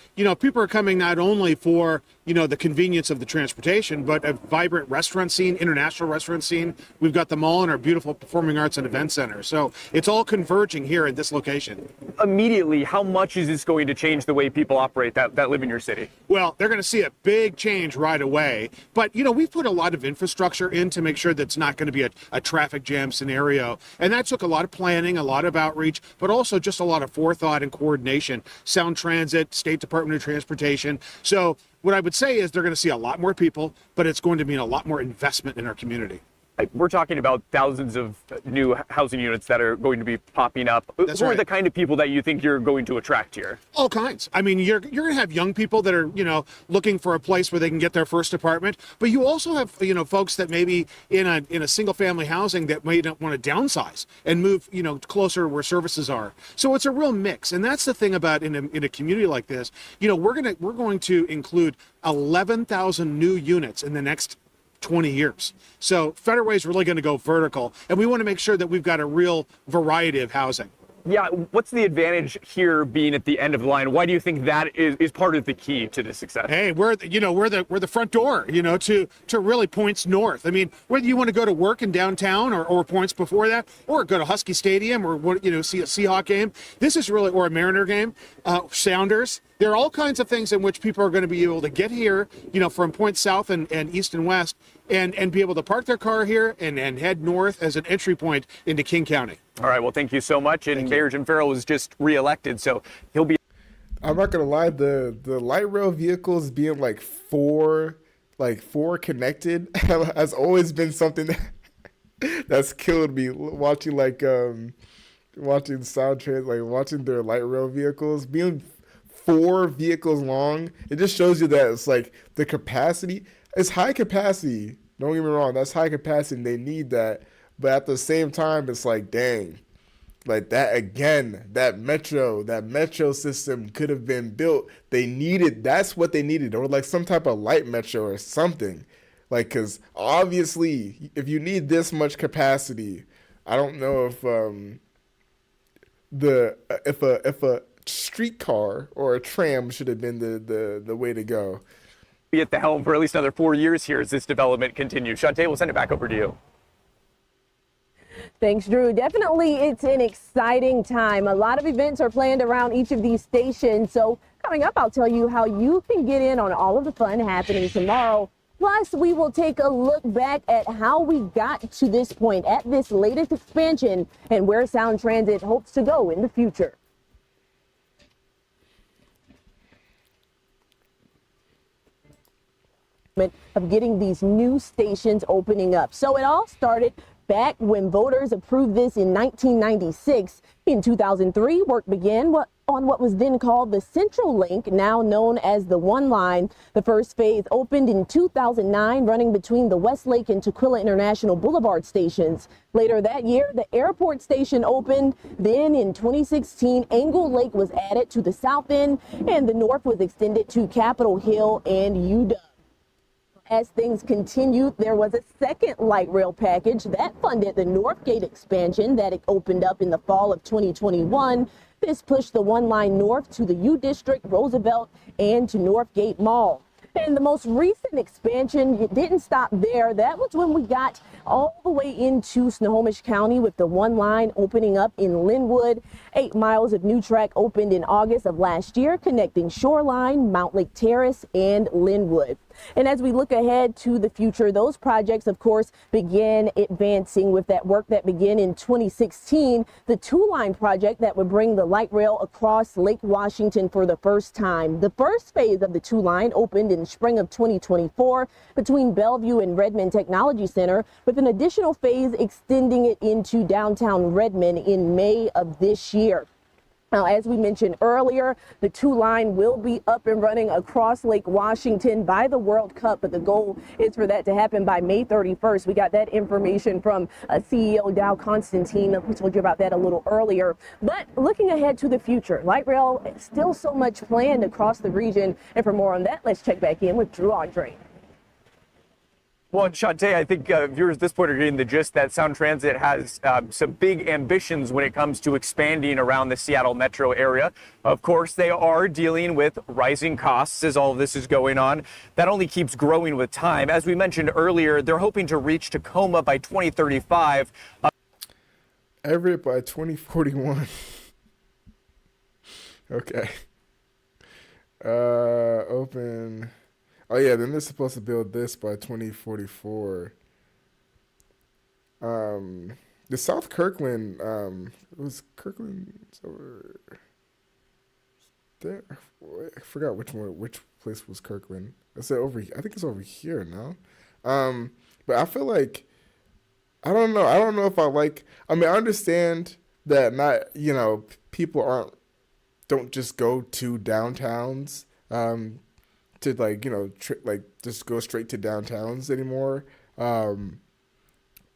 S6: people are coming not only for, the convenience of the transportation, but a vibrant restaurant scene, international restaurant scene. We've got the mall and our beautiful performing arts and event center. So it's all converging here at this location.
S14: Immediately, how much is this going to change the way people operate that live in your city?
S6: Well, they're going to see a big change right away. But, we've put a lot of infrastructure in to make sure that's not going to be a traffic jam scenario. And that took a lot of planning, a lot of outreach, but also just a lot of forethought and coordination. Sound Transit, State Department of Transportation. So what I would say is they're going to see a lot more people, but it's going to mean a lot more investment in our community.
S14: We're talking about thousands of new housing units that are going to be popping up.
S6: That's
S14: Who are
S6: right.
S14: the kind of people that you think you're going to attract here?
S6: All kinds. I mean, you're going to have young people that are, looking for a place where they can get their first apartment. But you also have, folks that maybe in a single family housing that may not want to downsize and move, closer where services are. So it's a real mix. And that's the thing about in a community like this, we're going to include 11,000 new units in the next 20 years. So Federal Way is really going to go vertical, and we want to make sure that we've got a real variety of housing.
S14: Yeah, what's the advantage here being at the end of the line? Why do you think that is part of the key to the success?
S6: Hey, we're the front door, to really points north. I mean, whether you want to go to work in downtown or points before that, or go to Husky Stadium or see a Seahawk game, this is really, or a Mariner game, Sounders. There are all kinds of things in which people are going to be able to get here, from points south and east and west, and be able to park their car here and head north as an entry point into King County.
S14: All right, well, thank you so much. And Mayor Jim Farrell was just reelected, so he'll be.
S1: I'm not gonna lie, the light rail vehicles being like four connected has always been something that's killed me. Watching watching Soundtrans, watching their light rail vehicles being 4 vehicles long. It just shows you that it's like the capacity is high capacity. Don't get me wrong, that's high capacity and they need that. But at the same time, it's like, dang, like that again, that metro system could have been built. That's what they needed, or like some type of light metro or something. Like, cause obviously if you need this much capacity, I don't know if if a streetcar or a tram should have been the way to go.
S14: Be at the helm for at least another 4 years here as this development continues. Shantae, we'll send it back over to you.
S13: Thanks, Drew. Definitely, it's an exciting time. A lot of events are planned around each of these stations. So coming up, I'll tell you how you can get in on all of the fun happening tomorrow. Plus, we will take a look back at how we got to this point at this latest expansion and where Sound Transit hopes to go in the future. Of getting these new stations opening up. So it all started back when voters approved this in 1996. In 2003, work began on what was then called the Central Link, now known as the One Line. The first phase opened in 2009, running between the Westlake and Tukwila International Boulevard stations. Later that year, the airport station opened. Then in 2016, Angle Lake was added to the south end, and the north was extended to Capitol Hill and UW. As things continued, there was a second light rail package that funded the Northgate expansion that opened up in the fall of 2021. This pushed the One Line north to the U District, Roosevelt, and to Northgate Mall. And the most recent expansion, it didn't stop there. That was when we got all the way into Snohomish County with the One Line opening up in Linwood. 8 miles of new track opened in August of last year, connecting Shoreline, Mount Lake Terrace, and Linwood. And as we look ahead to the future, those projects, of course, began advancing with that work that began in 2016, the 2-line project that would bring the light rail across Lake Washington for the first time. The first phase of the 2-line opened in spring of 2024 between Bellevue and Redmond Technology Center, with an additional phase extending it into downtown Redmond in May of this year. Now, as we mentioned earlier, the 2-line will be up and running across Lake Washington by the World Cup, but the goal is for that to happen by May 31st. We got that information from CEO Dow Constantine. We told you about that a little earlier. But looking ahead to the future, light rail, still so much planned across the region. And for more on that, let's check back in with Drew Andre.
S14: Well, Shantae, I think viewers at this point are getting the gist that Sound Transit has some big ambitions when it comes to expanding around the Seattle metro area. Of course, they are dealing with rising costs as all of this is going on. That only keeps growing with time. As we mentioned earlier, they're hoping to reach Tacoma by 2035.
S1: Everett by 2041. Okay. Open. Oh yeah, then they're supposed to build this by 2044. The South Kirkland, it was Kirkland over there. I forgot which place was Kirkland. I said over. I think it's over here now. But I feel like I don't know if I like. I mean, I understand that not people don't just go to downtowns. To just go straight to downtowns anymore.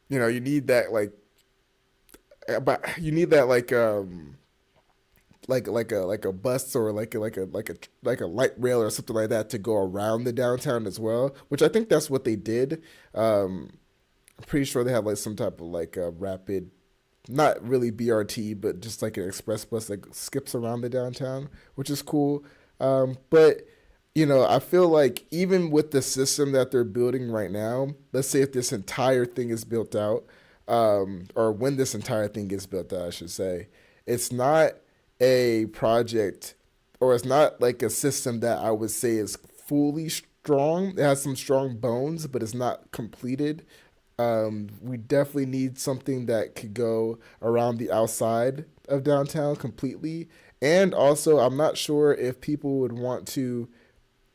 S1: You need that like a bus or like a light rail or something like that to go around the downtown as well, which I think that's what they did. I'm pretty sure they have like some type of like a rapid not really BRT, but just like an express bus that skips around the downtown, which is cool. But you know, I feel like even with the system that they're building right now, let's say if this entire thing is built out, or when this entire thing gets built out, I should say, it's not a project, or it's not like a system that I would say is fully strong. It has some strong bones, but it's not completed. We definitely need something that could go around the outside of downtown completely. And also, I'm not sure if people would want to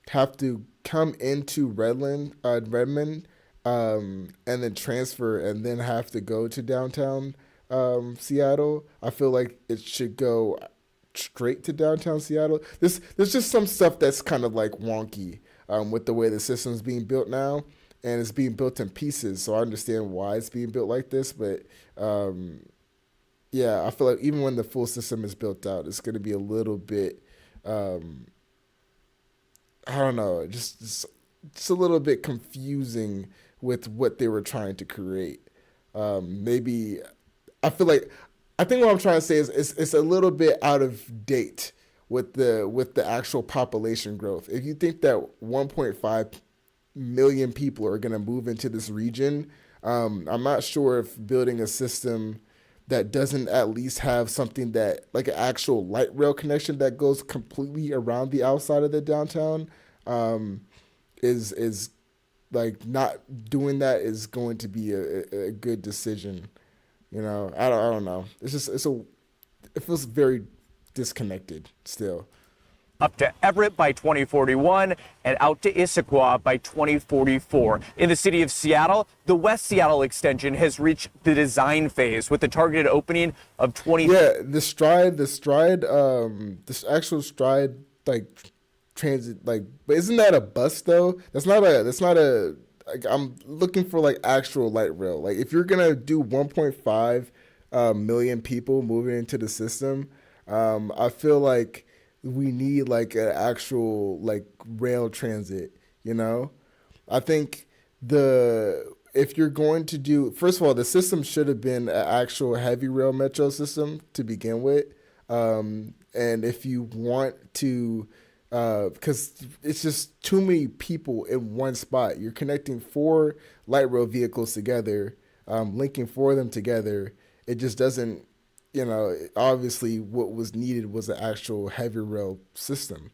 S1: have to come into Redmond, and then transfer and then have to go to downtown Seattle. I feel like it should go straight to downtown Seattle. There's just some stuff that's kind of like wonky with the way the system's being built now, and it's being built in pieces. So I understand why it's being built like this, but yeah, I feel like even when the full system is built out, it's going to be a little bit, I don't know, just a little bit confusing with what they were trying to create. Maybe I think what I'm trying to say is it's a little bit out of date with the actual population growth. If you think that 1.5 million people are going to move into this region, I'm not sure if building a system that doesn't at least have something that like an actual light rail connection that goes completely around the outside of the downtown is like not doing that is going to be a good decision. You know, I don't know. It's just it feels very disconnected still.
S14: Up to Everett by 2041 and out to Issaquah by 2044. In the city of Seattle, the West Seattle extension has reached the design phase with the targeted opening of 20.
S1: Yeah, this actual Stride like transit, like, but isn't that a bus though? That's not a like, I'm looking for like actual light rail. Like if you're gonna do 1.5 million people moving into the system, I feel like we need like an actual like rail transit, you know? I think if you're going to do, first of all, the system should have been an actual heavy rail metro system to begin with. And if you want to, because it's just too many people in one spot. You're connecting 4 light rail vehicles together, linking 4 of them together. It just doesn't, you know, obviously what was needed was an actual heavy rail system,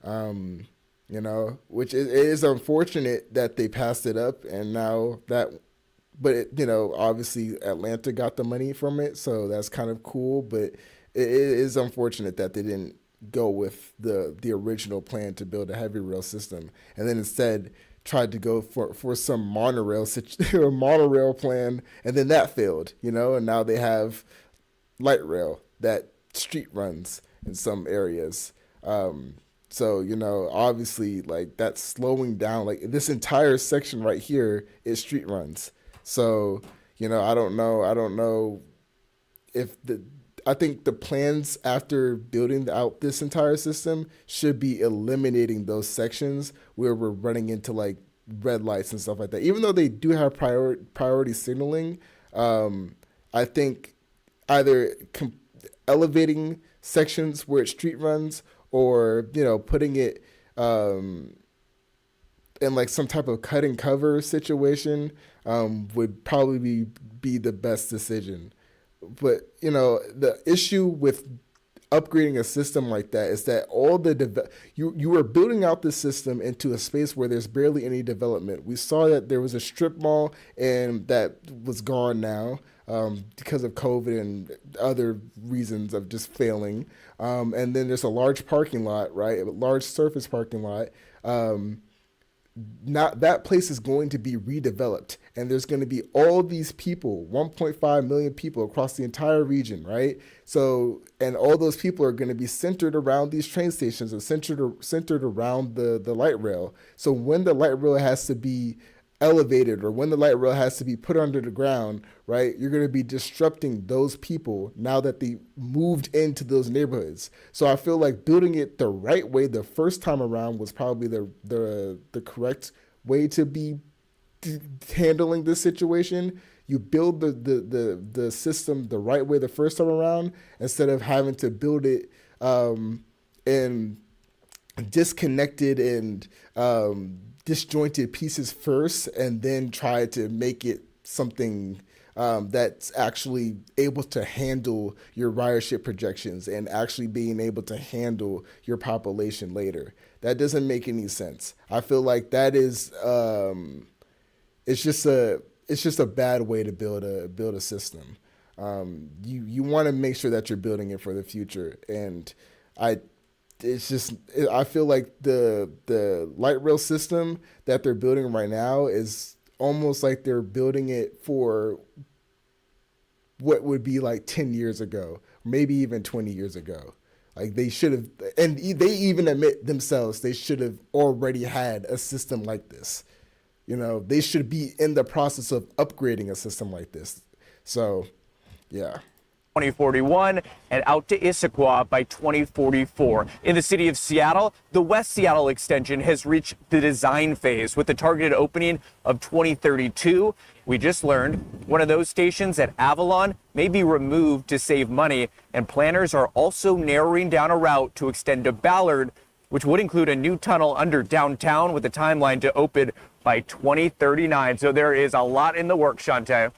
S1: you know, which it is unfortunate that they passed it up and now that, but it, you know, obviously Atlanta got the money from it. So that's kind of cool, but it is unfortunate that they didn't go with the original plan to build a heavy rail system and then instead tried to go for some monorail plan, and then that failed, you know, and now they have light rail that street runs in some areas. So, you know, obviously like that's slowing down, like this entire section right here is street runs. So, you know, I don't know if I think the plans after building out this entire system should be eliminating those sections where we're running into like red lights and stuff like that. Even though they do have priority signaling, I think either elevating sections where it street runs or, you know, putting it in like some type of cut and cover situation would probably be the best decision. But, you know, the issue with upgrading a system like that is that all you are building out the system into a space where there's barely any development. We saw that there was a strip mall and that was gone now because of COVID and other reasons of just failing. And then there's a large parking lot, right? A large surface parking lot. Not that place is going to be redeveloped, and there's going to be all these people, 1.5 million people across the entire region, right? So, and all those people are going to be centered around these train stations and centered around the light rail. So when the light rail has to be elevated or when the light rail has to be put under the ground, right, you're going to be disrupting those people now that they moved into those neighborhoods. So I feel like building it the right way the first time around was probably the correct way to be handling this situation. You build the system the right way the first time around, instead of having to build it in disconnected and disjointed pieces first, and then try to make it something that's actually able to handle your ridership projections and actually being able to handle your population later. That doesn't make any sense. I feel like that is it's just a bad way to build a system. You want to make sure that you're building it for the future, and I feel like the light rail system that they're building right now is almost like they're building it for what would be like 10 years ago, maybe even 20 years ago. Like they should have, and they even admit themselves, they should have already had a system like this. You know, they should be in the process of upgrading a system like this. So, yeah.
S14: 2041 and out to Issaquah by 2044. In the city of Seattle, the West Seattle extension has reached the design phase with the targeted opening of 2032. We just learned one of those stations at Avalon may be removed to save money, and planners are also narrowing down a route to extend to Ballard, which would include a new tunnel under downtown with a timeline to open by 2039. So there is a lot in the works, Shantae.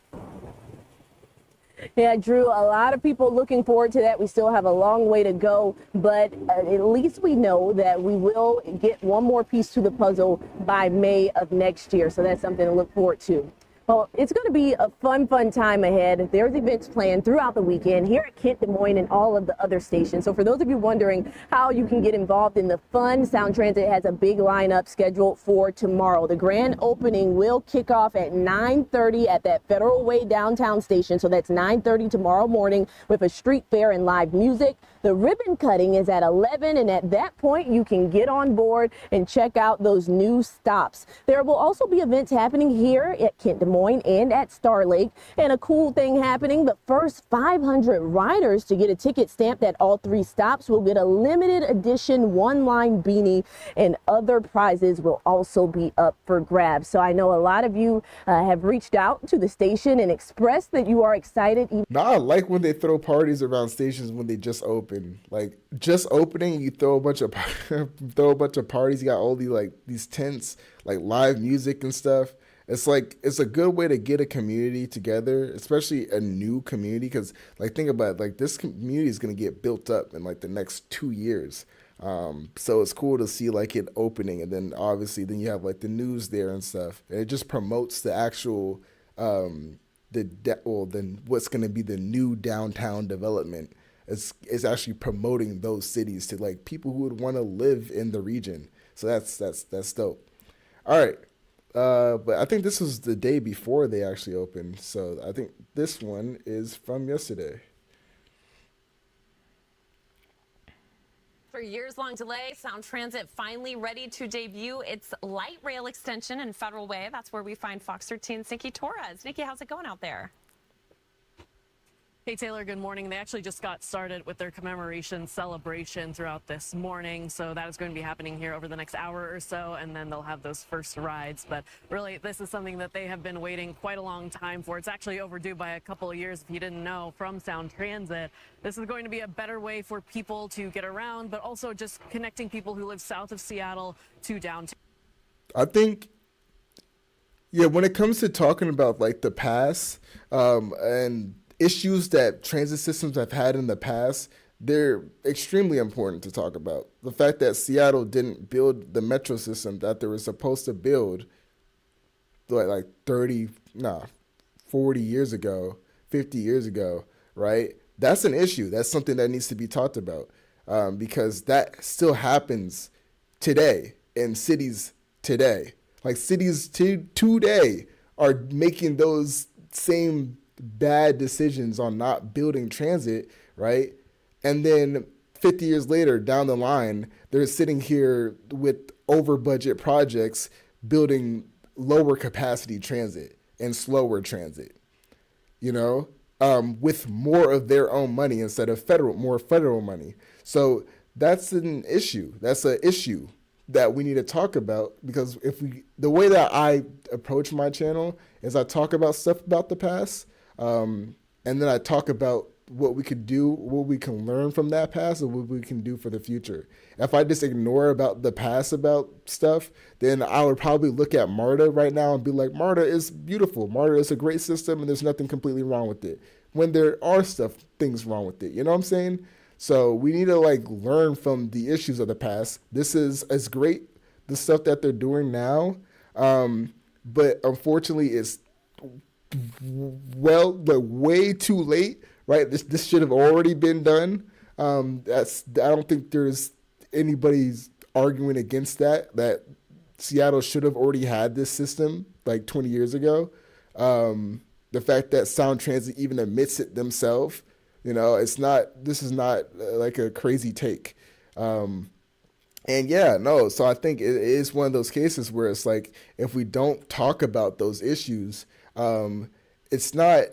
S13: Yeah, Drew, a lot of people looking forward to that. We still have a long way to go, but at least we know that we will get one more piece to the puzzle by May of next year. So that's something to look forward to. Well, it's going to be a fun time ahead. There's events planned throughout the weekend here at Kent, Des Moines, and all of the other stations. So for those of you wondering how you can get involved in the fun, Sound Transit has a big lineup scheduled for tomorrow. The grand opening will kick off at 9:30 at that Federal Way downtown station. So that's 9:30 tomorrow morning with a street fair and live music. The ribbon cutting is at 11, and at that point, you can get on board and check out those new stops. There will also be events happening here at Kent, Des Moines, and at Star Lake. And a cool thing happening, the first 500 riders to get a ticket stamped at all three stops will get a limited edition one-line beanie, and other prizes will also be up for grabs. So I know a lot of you have reached out to the station and expressed that you are excited.
S1: I like when they throw parties around stations when they just open. Like just opening, you throw a bunch of parties. You got all these tents, like live music and stuff. It's a good way to get a community together, especially a new community. Because think about it, this community is going to get built up in the next 2 years. So it's cool to see it opening, and then obviously then you have the news there and stuff. And it just promotes the actual then what's going to be the new downtown development. It's actually promoting those cities to people who would want to live in the region. So that's dope. All right. But I think this was the day before they actually opened. So I think this one is from yesterday.
S2: After a years-long delay, Sound Transit finally ready to debut its light rail extension in Federal Way. That's where we find Fox 13's Nikki Torres. Nikki, how's it going out there?
S4: Hey, Taylor, good morning. They actually just got started with their commemoration celebration throughout this morning. So that is going to be happening here over the next hour or so, and then they'll have those first rides. But really, this is something that they have been waiting quite a long time for. It's actually overdue by a couple of years, if you didn't know, from Sound Transit. This is going to be a better way for people to get around, but also just connecting people who live south of Seattle to downtown.
S1: I think, yeah, when it comes to talking about the past and issues that transit systems have had in the past, they're extremely important to talk about. The fact that Seattle didn't build the metro system that they were supposed to build 40 years ago, 50 years ago, right? That's an issue. That's something that needs to be talked about because that still happens today in cities today. Cities today are making those same bad decisions on not building transit, right? And then 50 years later down the line, they're sitting here with over budget projects building lower capacity transit and slower transit, with more of their own money instead of more federal money. So that's an issue. That's an issue that we need to talk about, because the way that I approach my channel is I talk about stuff about the past, and then I talk about what we could do, what we can learn from that past, and what we can do for the future. If I just ignore about the past about stuff, then I would probably look at MARTA right now and be like, MARTA is beautiful. MARTA is a great system, and there's nothing completely wrong with it. When there are things wrong with it, you know what I'm saying? So we need to learn from the issues of the past. This is great, the stuff that they're doing now, but unfortunately, it's way too late. Right, this should have already been done. I don't think there's anybody's arguing against that Seattle should have already had this system 20 years ago. The fact that Sound Transit even admits it themselves, this is not a crazy take. So I think it is one of those cases where it's if we don't talk about those issues, it's not.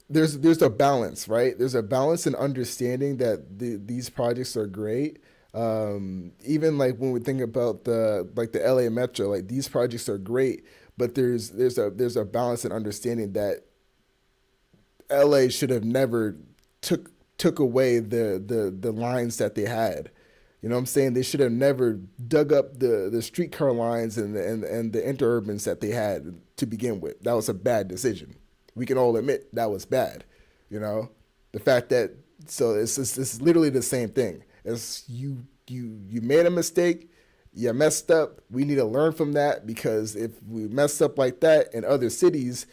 S1: There's a balance, right? There's a balance in understanding that these projects are great. Even when we think about the LA Metro, these projects are great, but there's a balance in understanding that LA should have never took away the lines that they had. You know what I'm saying? They should have never dug up the streetcar lines and the interurbans that they had to begin with. That was a bad decision. We can all admit that was bad. The fact that it's literally the same thing. As you made a mistake, you messed up. We need to learn from that, because if we mess up like that in other cities,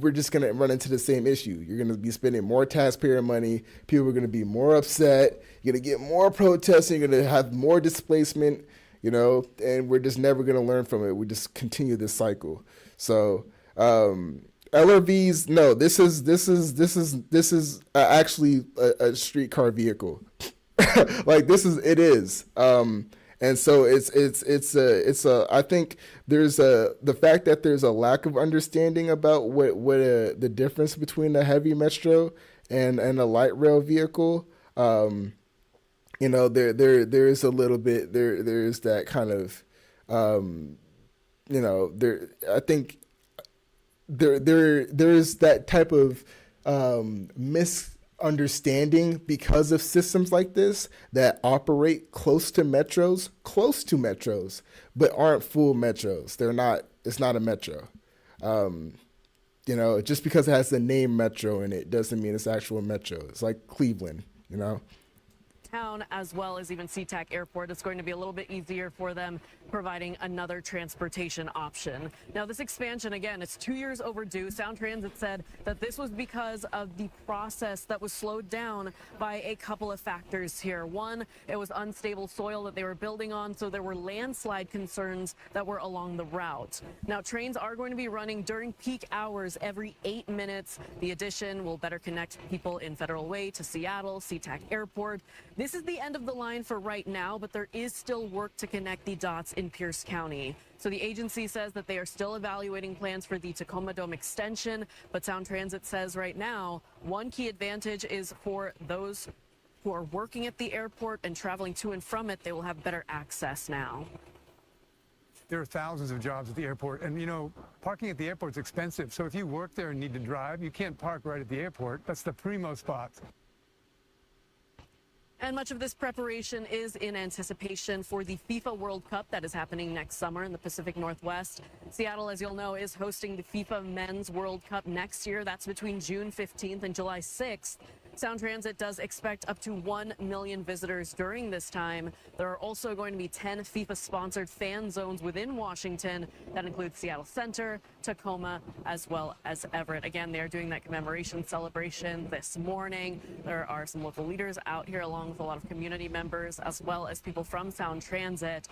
S1: we're just gonna run into the same issue. You're gonna be spending more taxpayer money. People are gonna be more upset. You're gonna get more protests. You're gonna have more displacement. And we're just never gonna learn from it. We just continue this cycle. So. LRVs, no. This is actually a streetcar vehicle. It is. And so it's I think there's the fact that there's a lack of understanding about what the difference between a heavy metro and a light rail vehicle. There is a little bit there is that kind of I think. There's that type of misunderstanding because of systems like this that operate close to metros, but aren't full metros. They're not. It's not a metro. Just because it has the name Metro in it doesn't mean it's actual metro. It's like Cleveland.
S4: Town, as well as even SeaTac Airport, it's going to be a little bit easier for them, providing another transportation option. Now, this expansion, again, it's 2 years overdue. Sound Transit said that this was because of the process that was slowed down by a couple of factors here. One, it was unstable soil that they were building on, so there were landslide concerns that were along the route. Now, trains are going to be running during peak hours every 8 minutes. The addition will better connect people in Federal Way to Seattle, SeaTac Airport. This is the end of the line for right now, but there is still work to connect the dots in Pierce County. So the agency says that they are still evaluating plans for the Tacoma Dome extension, but Sound Transit says right now, one key advantage is for those who are working at the airport and traveling to and from it, they will have better access now.
S5: There are thousands of jobs at the airport, and parking at the airport is expensive. So if you work there and need to drive, you can't park right at the airport. That's the primo spot.
S4: And much of this preparation is in anticipation for the FIFA World Cup that is happening next summer in the Pacific Northwest. Seattle, as you'll know, is hosting the FIFA Men's World Cup next year. That's between June 15th and July 6th. Sound Transit does expect up to 1 million visitors during this time. There are also going to be 10 FIFA-sponsored fan zones within Washington. That includes Seattle Center, Tacoma, as well as Everett. Again, they are doing that commemoration celebration this morning. There are some local leaders out here along with a lot of community members, as well as people from Sound Transit.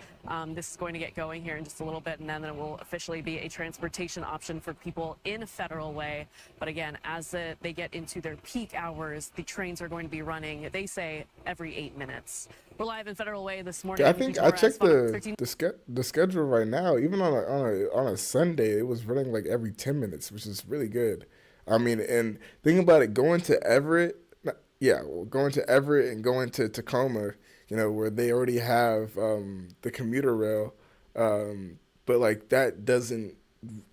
S4: This is going to get going here in just a little bit, and then it will officially be a transportation option for people in Federal Way. But again, as they get into their peak hours, the trains are going to be running, they say, every 8 minutes. We're live in Federal Way this morning.
S1: I think I checked the schedule right now. Even on a Sunday, it was running like every 10 minutes, which is really good. I mean, and thinking about it, going to Everett and going to Tacoma where they already have the commuter rail, but like that doesn't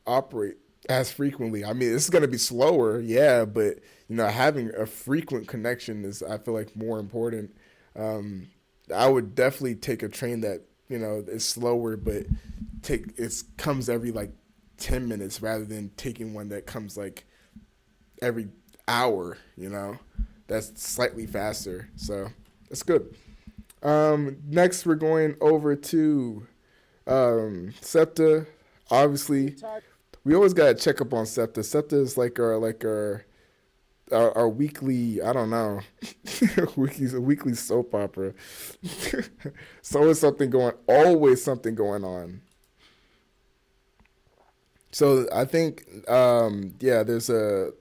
S1: operate as frequently. I mean, it's going to be slower, yeah, but having a frequent connection is, I feel like, more important. I would definitely take a train that is slower, but comes every like 10 minutes rather than taking one that comes like every hour. That's slightly faster, so that's good. Next, we're going over to SEPTA. Obviously, we always gotta check up on SEPTA. SEPTA is like our weekly, I don't know, weekly soap opera. So always something going on. So I think, there's a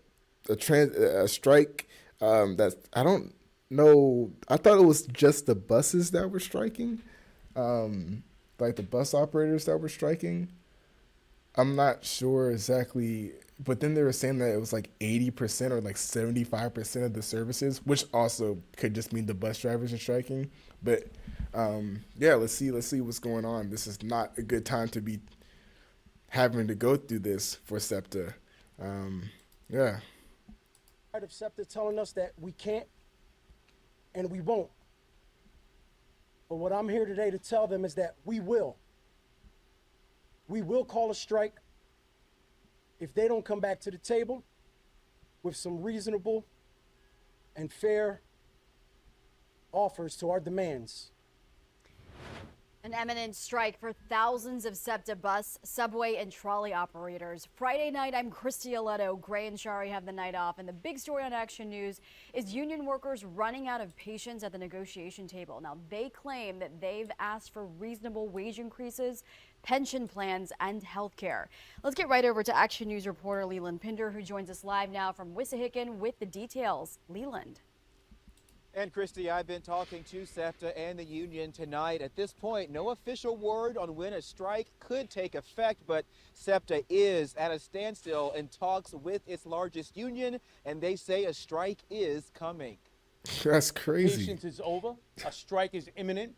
S1: strike that I don't know. I thought it was just the buses that were striking, like the bus operators that were striking. I'm not sure exactly, but then they were saying that it was like 80% or like 75% of the services, which also could just mean the bus drivers are striking. But let's see what's going on. This is not a good time to be having to go through this for SEPTA.
S10: Part of SEPTA telling us that we can't and we won't. But what I'm here today to tell them is that we will. We will call a strike if they don't come back to the table with some reasonable and fair offers to our demands.
S12: An imminent strike for thousands of SEPTA bus, subway, and trolley operators. Friday night, I'm Christy Aletto. Gray and Shari have the night off, and the big story on Action News is union workers running out of patience at the negotiation table. Now, they claim that they've asked for reasonable wage increases, pension plans, and health care. Let's get right over to Action News reporter Leland Pinder, who joins us live now from Wissahickon with the details. Leland.
S15: And Christy, I've been talking to SEPTA and the union tonight. At this point, no official word on when a strike could take effect, but SEPTA is at a standstill in talks with its largest union, and they say a strike is coming.
S1: That's crazy.
S17: Patience is over. A strike is imminent.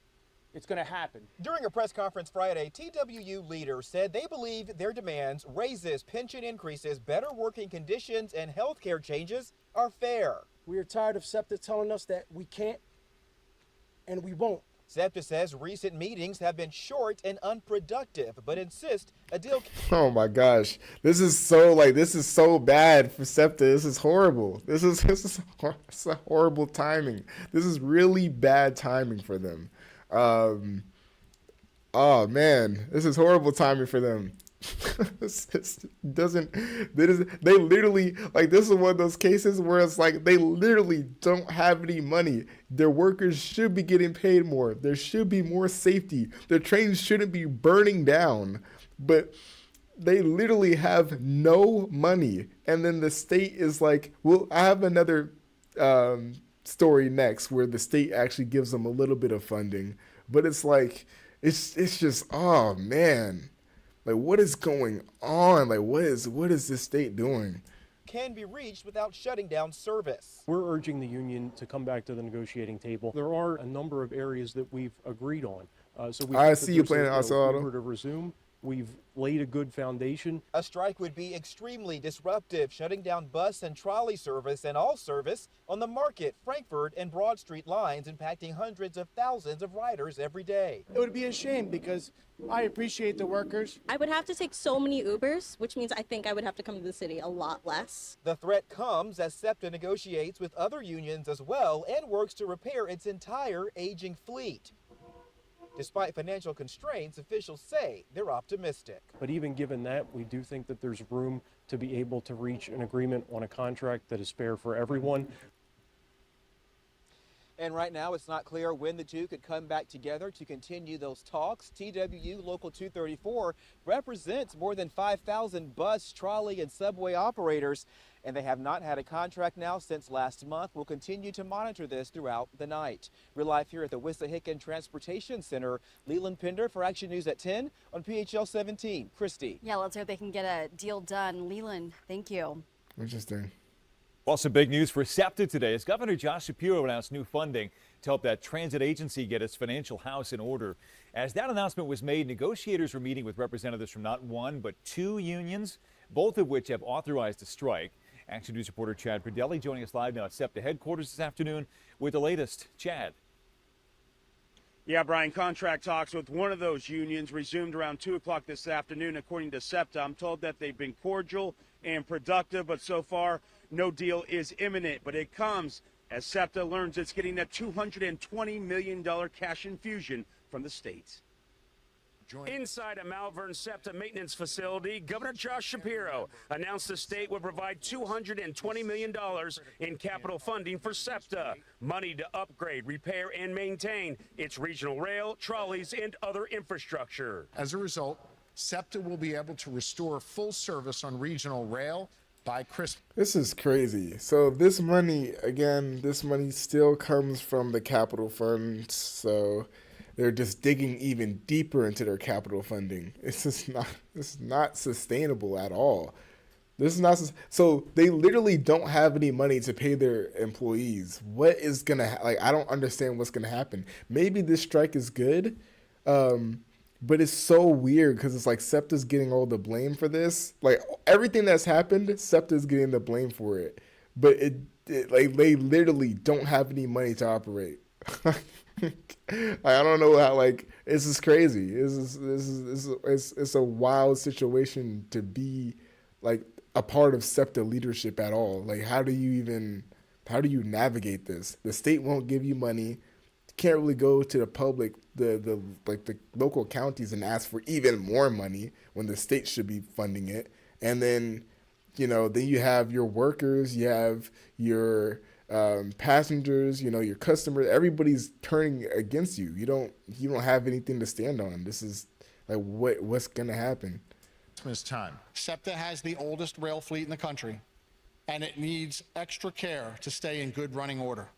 S17: It's going to happen.
S15: During a press conference Friday, TWU leaders said they believe their demands, raises, pension increases, better working conditions, and health care changes are fair.
S10: We are tired of SEPTA telling us that we can't and we won't.
S15: SEPTA says recent meetings have been short and unproductive, but insist a deal.
S1: Oh my gosh, this is so bad for SEPTA. This is horrible. This is horrible timing. This is really bad timing for them. Oh man, this is horrible timing for them. They literally, like, this is one of those cases where it's like they literally don't have any money. Their workers should be getting paid more. There should be more safety. Their trains shouldn't be burning down, but they literally have no money. And then the state is like, well, I have another story next where the state actually gives them a little bit of funding, but it's like, it's just, oh man. Like, what is going on? Like, what is this state doing?
S15: Can be reached without shutting down service.
S19: We're urging the union to come back to the negotiating table. There are a number of areas that we've agreed on.
S1: I see you playing outside.
S19: To resume. We've laid a good foundation.
S15: A strike would be extremely disruptive, shutting down bus and trolley service and all service on the Market, Frankfurt, and Broad Street lines, impacting hundreds of thousands of riders every day.
S10: It would be a shame because I appreciate the workers.
S26: I would have to take so many Ubers, which means I think I would have to come to the city a lot less.
S15: The threat comes as SEPTA negotiates with other unions as well and works to repair its entire aging fleet. Despite financial constraints, officials say they're optimistic.
S19: But even given that, we do think that there's room to be able to reach an agreement on a contract that is fair for everyone.
S15: And right now, it's not clear when the two could come back together to continue those talks. TWU Local 234 represents more than 5,000 bus, trolley, and subway operators, and they have not had a contract now since last month. We'll continue to monitor this throughout the night. We're live here at the Wissahickon Transportation Center. Leland Pinder for Action News at 10 on PHL 17. Christy.
S12: Yeah, let's hope they can get a deal done. Leland, thank you.
S1: Interesting.
S3: Well, some big news for SEPTA today as Governor Josh Shapiro announced new funding to help that transit agency get its financial house in order. As that announcement was made, negotiators were meeting with representatives from not one but two unions, both of which have authorized a strike. Action News reporter Chad Pradelli joining us live now at SEPTA headquarters this afternoon with the latest. Chad.
S16: Yeah, Brian, contract talks with one of those unions resumed around 2 o'clock this afternoon, according to SEPTA. I'm told that they've been cordial and productive, but so far, no deal is imminent. But it comes as SEPTA learns it's getting a $220 million cash infusion from the state.
S18: Inside a Malvern SEPTA maintenance facility, Governor Josh Shapiro announced the state would provide $220 million in capital funding for SEPTA, money to upgrade, repair, and maintain its regional rail, trolleys, and other infrastructure.
S20: As a result, SEPTA will be able to restore full service on regional rail by Christmas.
S1: This is crazy. So this money, again, this money still comes from the capital funds. So they're just digging even deeper into their capital funding. It's just not. It's not sustainable at all. This is not. So they literally don't have any money to pay their employees. What is gonna I don't understand what's gonna happen. Maybe this strike is good, but it's so weird because it's like SEPTA's getting all the blame for this. Like everything that's happened, SEPTA's getting the blame for it. But it like they literally don't have any money to operate. I don't know how, this is crazy. It's a wild situation to be like a part of SEPTA leadership at all. Like, how do you navigate this? The state won't give you money. You can't really go to the public, the local counties and ask for even more money when the state should be funding it. And then, then you have your workers, you have your passengers, your customers, everybody's turning against you. You don't have anything to stand on. This is like what's gonna happen.
S20: Christmas time. SEPTA has the oldest rail fleet in the country, and it needs extra care to stay in good running order.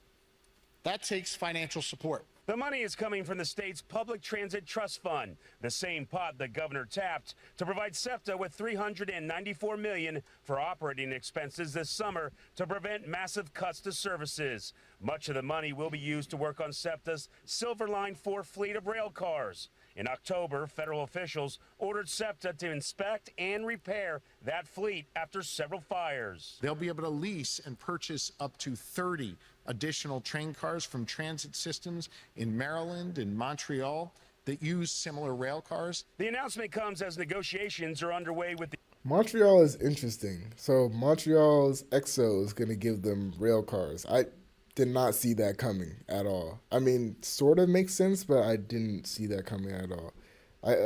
S20: That takes financial support.
S18: The money is coming from the state's Public Transit Trust Fund, the same pot the governor tapped to provide SEPTA with $394 million for operating expenses this summer to prevent massive cuts to services. Much of the money will be used to work on SEPTA's Silver Line 4 fleet of rail cars. In October, federal officials ordered SEPTA to inspect and repair that fleet after several fires.
S20: They'll be able to lease and purchase up to 30 additional train cars from transit systems in Maryland and Montreal that use similar rail cars.
S18: The announcement comes as negotiations are underway with the
S1: Montreal is interesting. So Montreal's EXO is going to give them rail cars. I did not see that coming at all. I mean, sort of makes sense, but I didn't see that coming at all.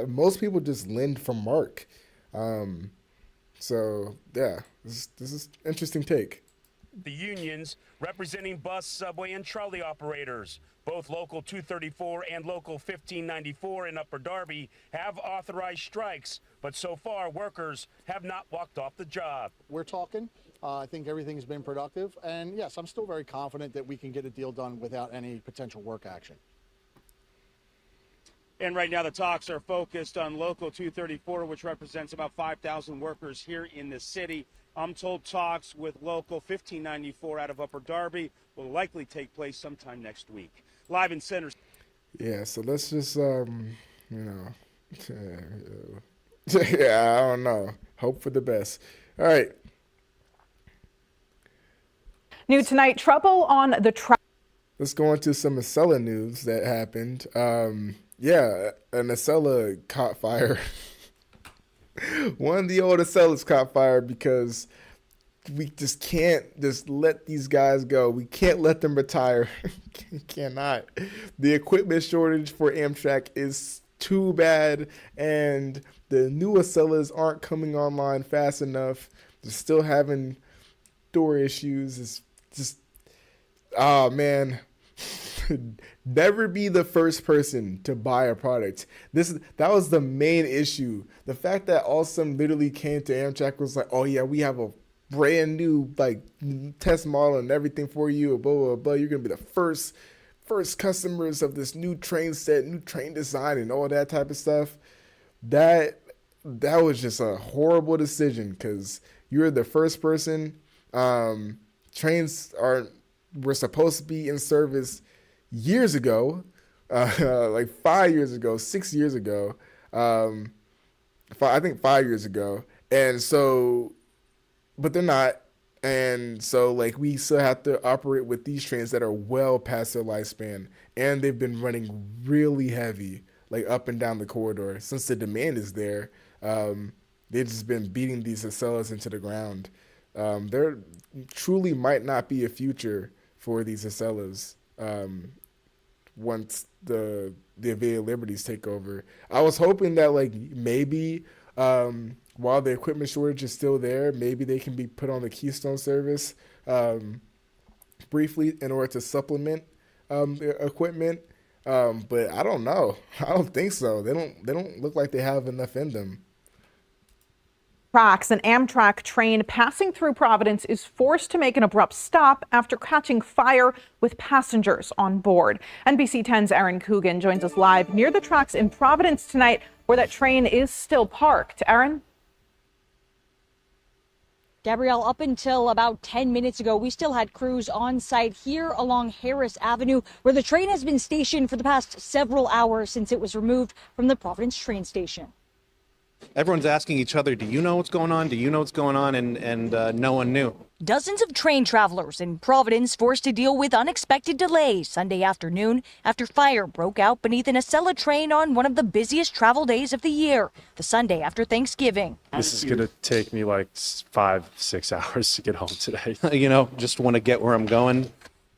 S1: Most people just lend from Mark. So, yeah, this is interesting take.
S18: The unions representing bus, subway, and trolley operators. Both Local 234 and Local 1594 in Upper Darby have authorized strikes, but so far workers have not walked off the job.
S21: We're talking. I think everything's been productive. And yes, I'm still very confident that we can get a deal done without any potential work action.
S16: And right now the talks are focused on Local 234, which represents about 5,000 workers here in the city. I'm told talks with Local 1594 out of Upper Darby will likely take place sometime next week. Live in Center.
S1: Yeah, so let's just, yeah, I don't know. Hope for the best. All right.
S22: New tonight, trouble on the track.
S1: Let's go into some Acela news that happened. Yeah, an Acela caught fire. One of the old Acelas caught fire because we just can't just let these guys go. We can't let them retire. Cannot. The equipment shortage for Amtrak is too bad, and the new Acelas aren't coming online fast enough. They're still having door issues. It's just, oh man. Never be the first person to buy a product. That was the main issue. The fact that Alstom literally came to Amtrak was like, oh yeah, we have a brand new test model and everything for you, blah blah blah. You're gonna be the first customers of this new train set, new train design, and all that type of stuff. That was just a horrible decision because you're the first person trains were supposed to be in service years ago, like 5 years ago, 6 years ago, I think 5 years ago, and so, but they're not, and so like we still have to operate with these trains that are well past their lifespan, and they've been running really heavy, like up and down the corridor since the demand is there. They've just been beating these Acellas into the ground. There truly might not be a future for these Acellas once the Avia Liberties take over. I was hoping that like maybe while the equipment shortage is still there, maybe they can be put on the Keystone service briefly in order to supplement the equipment. But I don't know. I don't think so. They don't look like they have enough in them.
S22: Tracks, an Amtrak train passing through Providence is forced to make an abrupt stop after catching fire with passengers on board. NBC 10's Aaron Coogan joins us live near the tracks in Providence tonight, where that train is still parked. Aaron?
S7: Gabrielle, up until about 10 minutes ago, we still had crews on site here along Harris Avenue, where the train has been stationed for the past several hours since it was removed from the Providence train station.
S8: Everyone's asking each other, do you know what's going on? Do you know what's going on? And no one knew.
S7: Dozens of train travelers in Providence forced to deal with unexpected delays Sunday afternoon after fire broke out beneath an Acela train on one of the busiest travel days of the year, the Sunday after Thanksgiving.
S19: This is going to take me like 5-6 hours to get home today.
S8: You know, just want to get where I'm going.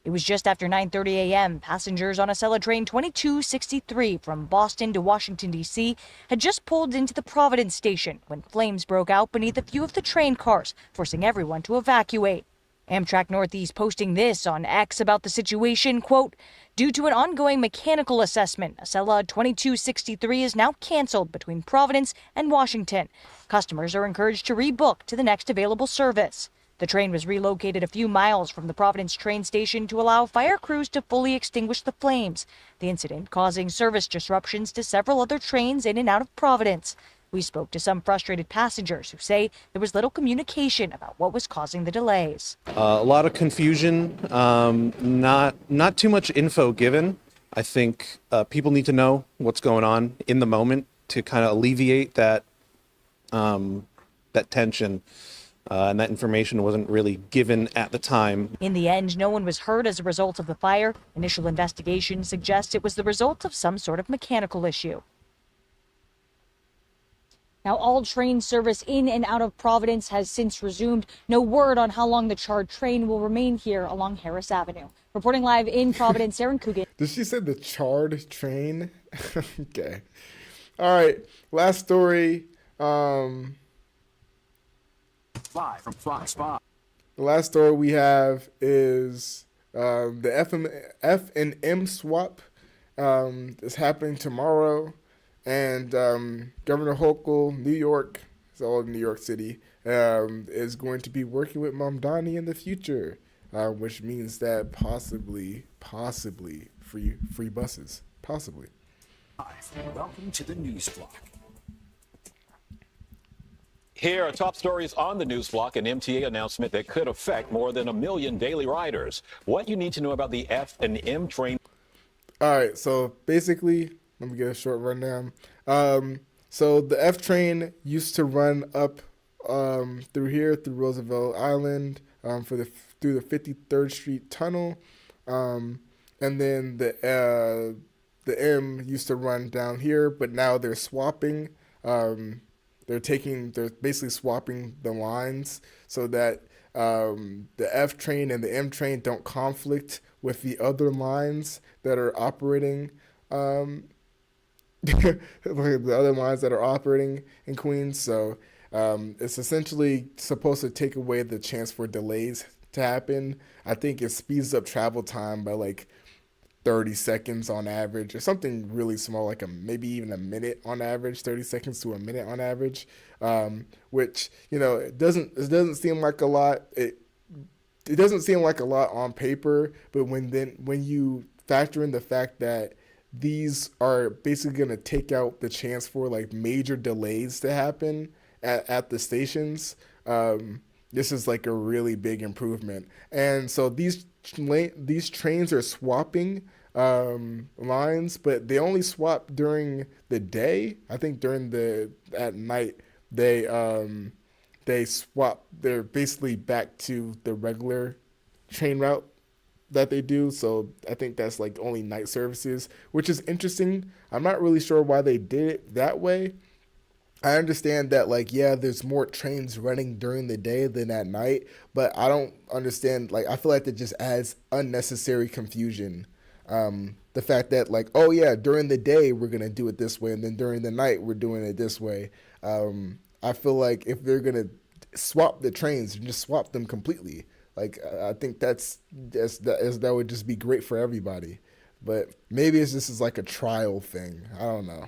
S7: It was just after 9:30 a.m. Passengers on Acela train 2263 from Boston to Washington, D.C. had just pulled into the Providence station when flames broke out beneath a few of the train cars, forcing everyone to evacuate. Amtrak Northeast posting this on X about the situation, quote, due to an ongoing mechanical assessment, Acela 2263 is now canceled between Providence and Washington. Customers are encouraged to rebook to the next available service. The train was relocated a few miles from the Providence train station to allow fire crews to fully extinguish the flames. The incident causing service disruptions to several other trains in and out of Providence. We spoke to some frustrated passengers who say there was little communication about what was causing the delays.
S8: A lot of confusion, not too much info given. I think people need to know what's going on in the moment to kind of alleviate that tension. And that information wasn't really given at the time.
S7: In the end, no one was hurt as a result of the fire. Initial investigation suggests it was the result of some sort of mechanical issue. Now, all train service in and out of Providence has since resumed. No word on how long the charred train will remain here along Harris Avenue. Reporting live in Providence, Aaron Coogan.
S1: Did she say the charred train? Okay. All right. Last story.
S11: Live from Fox 5.
S1: The last story we have is the F&M swap is happening tomorrow, and Governor Hochul, New York, it's all in New York City, is going to be working with Mamdani in the future, which means that possibly free buses, possibly.
S11: Welcome to the News Block.
S23: Here are top stories on the News Block, an MTA announcement that could affect more than 1 million daily riders. What you need to know about the F&M train.
S1: All right, so basically, let me get a short rundown. So the F train used to run up through here, through Roosevelt Island, through the 53rd Street Tunnel, and then the M used to run down here, but now they're swapping. They're basically swapping the lines so that the F train and the M train don't conflict with the other lines that are operating, the other lines that are operating in Queens. So it's essentially supposed to take away the chance for delays to happen. I think it speeds up travel time by like 30 seconds on average, or something really small, like maybe even a minute on average, 30 seconds to a minute on average, which, you know, it doesn't seem like a lot. It doesn't seem like a lot on paper, but when you factor in the fact that these are basically going to take out the chance for like major delays to happen at the stations, this is like a really big improvement. And so these trains are swapping lines, but they only swap during the day. I think at night they swap. They're basically back to the regular train route that they do. So I think that's like only night services, which is interesting. I'm not really sure why they did it that way. I understand that, like, yeah, there's more trains running during the day than at night, but I don't understand, like, I feel like that just adds unnecessary confusion. The fact that, like, oh yeah, during the day we're going to do it this way, and then during the night we're doing it this way. I feel like if they're going to swap the trains, just swap them completely. Like, I think that would just be great for everybody. But maybe this is like a trial thing. I don't know.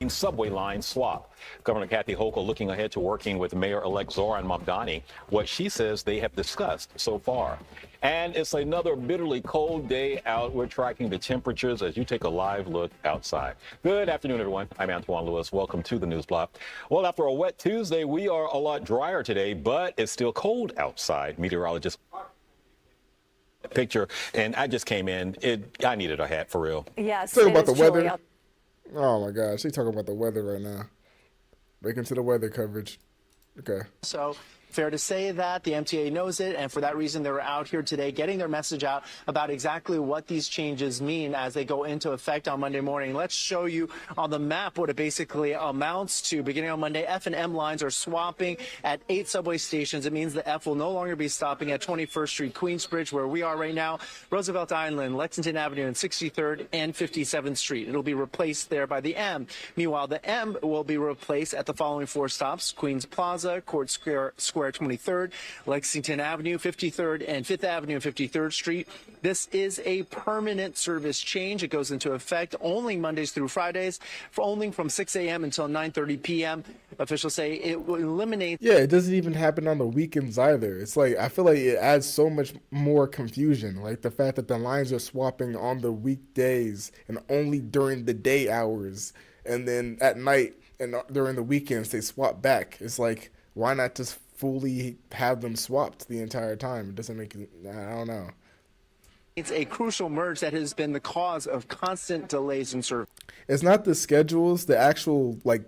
S23: Subway line swap. Governor Kathy Hochul looking ahead to working with Mayor-elect Zoran Mamdani, what she says they have discussed so far. And it's another bitterly cold day out. We're tracking the temperatures as you take a live look outside. Good afternoon, everyone. I'm Antoine Lewis. Welcome to the News Block. Well, after a wet Tuesday, we are a lot drier today, but it's still cold outside. Meteorologist picture, and I just came in. I needed a hat for real.
S2: Yes.
S1: Talk about the weather. Oh my gosh, she's talking about the weather right now. Break into the weather coverage. Okay.
S6: So fair to say that the MTA knows it, and for that reason they were out here today getting their message out about exactly what these changes mean as they go into effect on Monday morning. Let's show you on the map what it basically amounts to. Beginning on Monday, F and M lines are swapping at 8 subway stations. It means the F will no longer be stopping at 21st Street, Queensbridge, where we are right now, Roosevelt Island, Lexington Avenue, and 63rd and 57th Street. It'll be replaced there by the M. Meanwhile, the M will be replaced at the following 4 stops: Queens Plaza, Court Square 23rd, Lexington Avenue, 53rd, and 5th Avenue and 53rd Street. This is a permanent service change. It goes into effect only Mondays through Fridays, only from 6 a.m. until 9:30 p.m. Officials say it will eliminate.
S1: Yeah, it doesn't even happen on the weekends either. It's like, I feel like it adds so much more confusion. Like the fact that the lines are swapping on the weekdays and only during the day hours, and then at night and during the weekends they swap back. It's like, why not just fully have them swapped the entire time? It doesn't make, I don't know.
S6: It's a crucial merge that has been the cause of constant delays in service.
S1: It's not the schedules, the actual, like,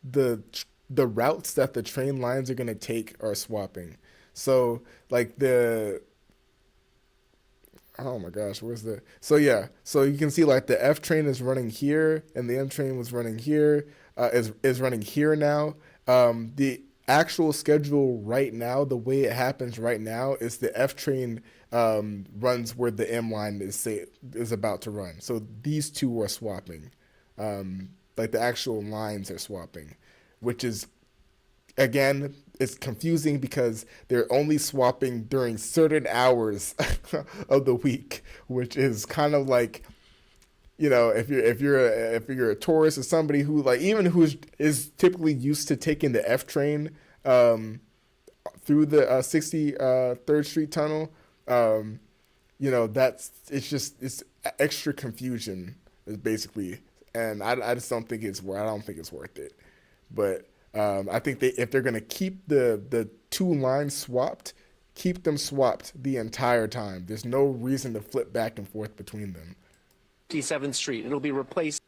S1: the routes that the train lines are going to take are swapping. So, like, oh my gosh, so yeah, so you can see, like, the F train is running here, and the M train was running here, is running here now. The actual schedule right now, the way it happens right now, is the F train runs where the M line is about to run. So these two are swapping. Like the actual lines are swapping, which is, again, it's confusing because they're only swapping during certain hours of the week, which is kind of like, you know, if you're a tourist or somebody who, like, even who is typically used to taking the F train through the 63rd Street tunnel, you know, it's extra confusion is basically, and I just don't think it's worth it. But I think if they're gonna keep the two lines swapped, keep them swapped the entire time. There's no reason to flip back and forth between them.
S6: 57th Street. It'll be replaced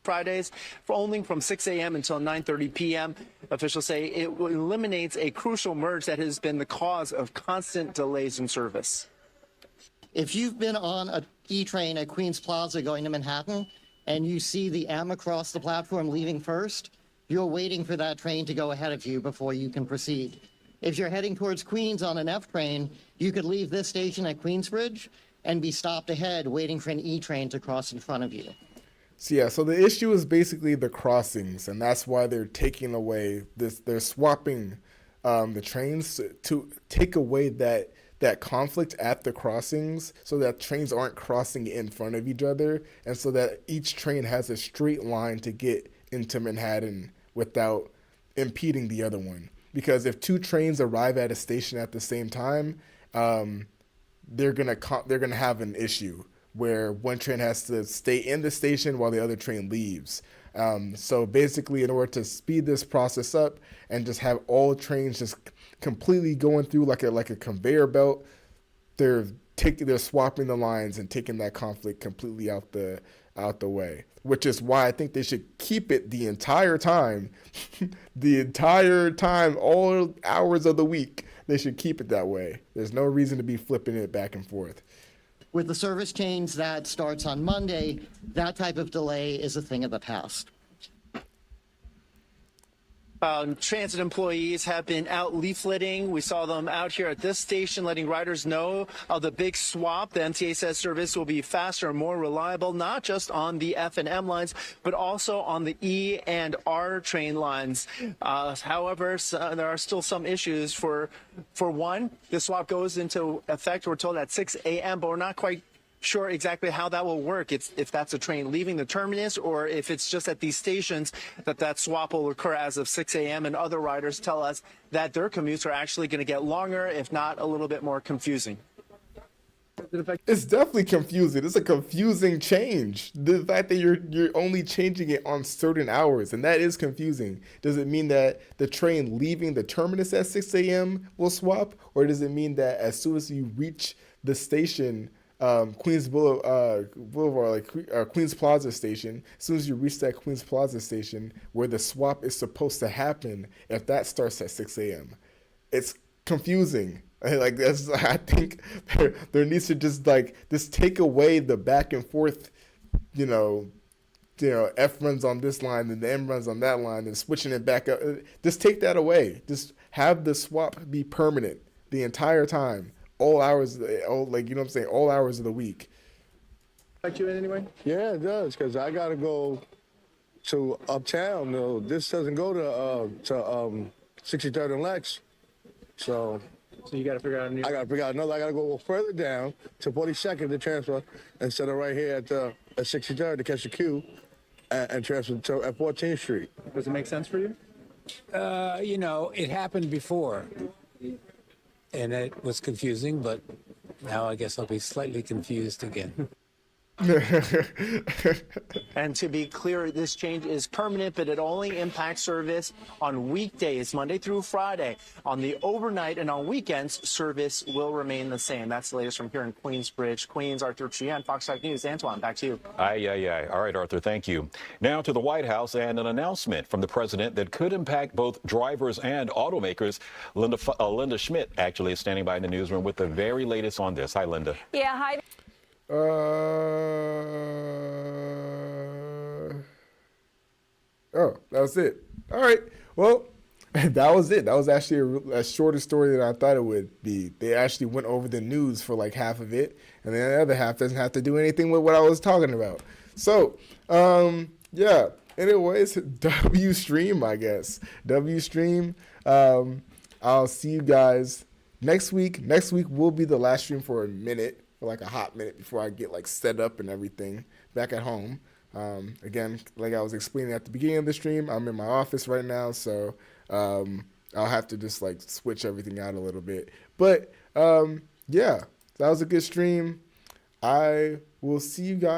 S6: Fridays for only from 6 a.m. until 9:30 p.m. Officials say it eliminates a crucial merge that has been the cause of constant delays in service.
S9: If you've been on an E-train at Queens Plaza going to Manhattan and you see the M across the platform leaving first, you're waiting for that train to go ahead of you before you can proceed. If you're heading towards Queens on an F train, you could leave this station at Queensbridge and be stopped ahead waiting for an E-train to cross in front of you.
S1: So yeah, so the issue is basically the crossings, and that's why they're taking away this. They're swapping the trains to take away that conflict at the crossings, so that trains aren't crossing in front of each other, and so that each train has a straight line to get into Manhattan without impeding the other one. Because if two trains arrive at a station at the same time, they're gonna have an issue where one train has to stay in the station while the other train leaves. So basically, in order to speed this process up and just have all trains just completely going through like a conveyor belt, they're swapping the lines and taking that conflict completely out the way, which is why I think they should keep it the entire time, all hours of the week. They should keep it that way. There's no reason to be flipping it back and forth.
S9: With the service change that starts on Monday, that type of delay is a thing of the past.
S6: Transit employees have been out leafleting. We saw them out here at this station letting riders know of the big swap. The MTA says service will be faster and more reliable, not just on the F and M lines, but also on the E and R train lines. However, there are still some issues. For one, the swap goes into effect, we're told, at 6 a.m., but we're not quite sure exactly how that will work. It's if that's a train leaving the terminus or if it's just at these stations that swap will occur as of 6 a.m. And other riders tell us that their commutes are actually going to get longer, if not a little bit more confusing.
S1: It's definitely confusing. It's a confusing change. The fact that you're only changing it on certain hours, and that is confusing. Does it mean that the train leaving the terminus at 6 a.m. will swap, or does it mean that as soon as you reach the station, Queens Boulevard, Queens Plaza station, as soon as you reach that Queens Plaza station where the swap is supposed to happen, if that starts at 6 a.m., it's confusing. Like that's, I think there needs to just take away the back and forth, F runs on this line and the M runs on that line and switching it back up. Just take that away. Just have the swap be permanent the entire time. All hours, all hours of the week.
S4: Affect you in any way? Yeah, it does, because I got to go to Uptown. No, this doesn't go to 63rd and Lex. So you got to figure out I got to figure out another. I got to go further down to 42nd to transfer instead of right here at 63rd to catch the queue and transfer at 14th Street. Does it make sense for you?
S5: It happened before. And it was confusing, but now I guess I'll be slightly confused again.
S6: And to be clear, this change is permanent, but it only impacts service on weekdays, Monday through Friday. On the overnight and on weekends, service will remain the same. That's the latest from here in Queensbridge, Queens. Arthur Chien, Fox 5 News. Antoine, back to you.
S23: Aye. All right, Arthur, thank you. Now to the White House and an announcement from the president that could impact both drivers and automakers. Linda Schmidt actually is standing by in the newsroom with the very latest on this. Hi, Linda.
S2: Yeah, hi.
S1: Oh, that was it. All right. Well, that was it. That was actually a shorter story than I thought it would be. They actually went over the news for like half of it, and then the other half doesn't have to do anything with what I was talking about. So, yeah. Anyways, W-Stream, I guess. W-Stream. I'll see you guys next week. Next week will be the last stream for a minute. For like a hot minute before I get set up and everything back at home. Again, like I was explaining at the beginning of the stream, I'm in my office right now, so I'll have to just switch everything out a little bit. But yeah, that was a good stream. I will see you guys.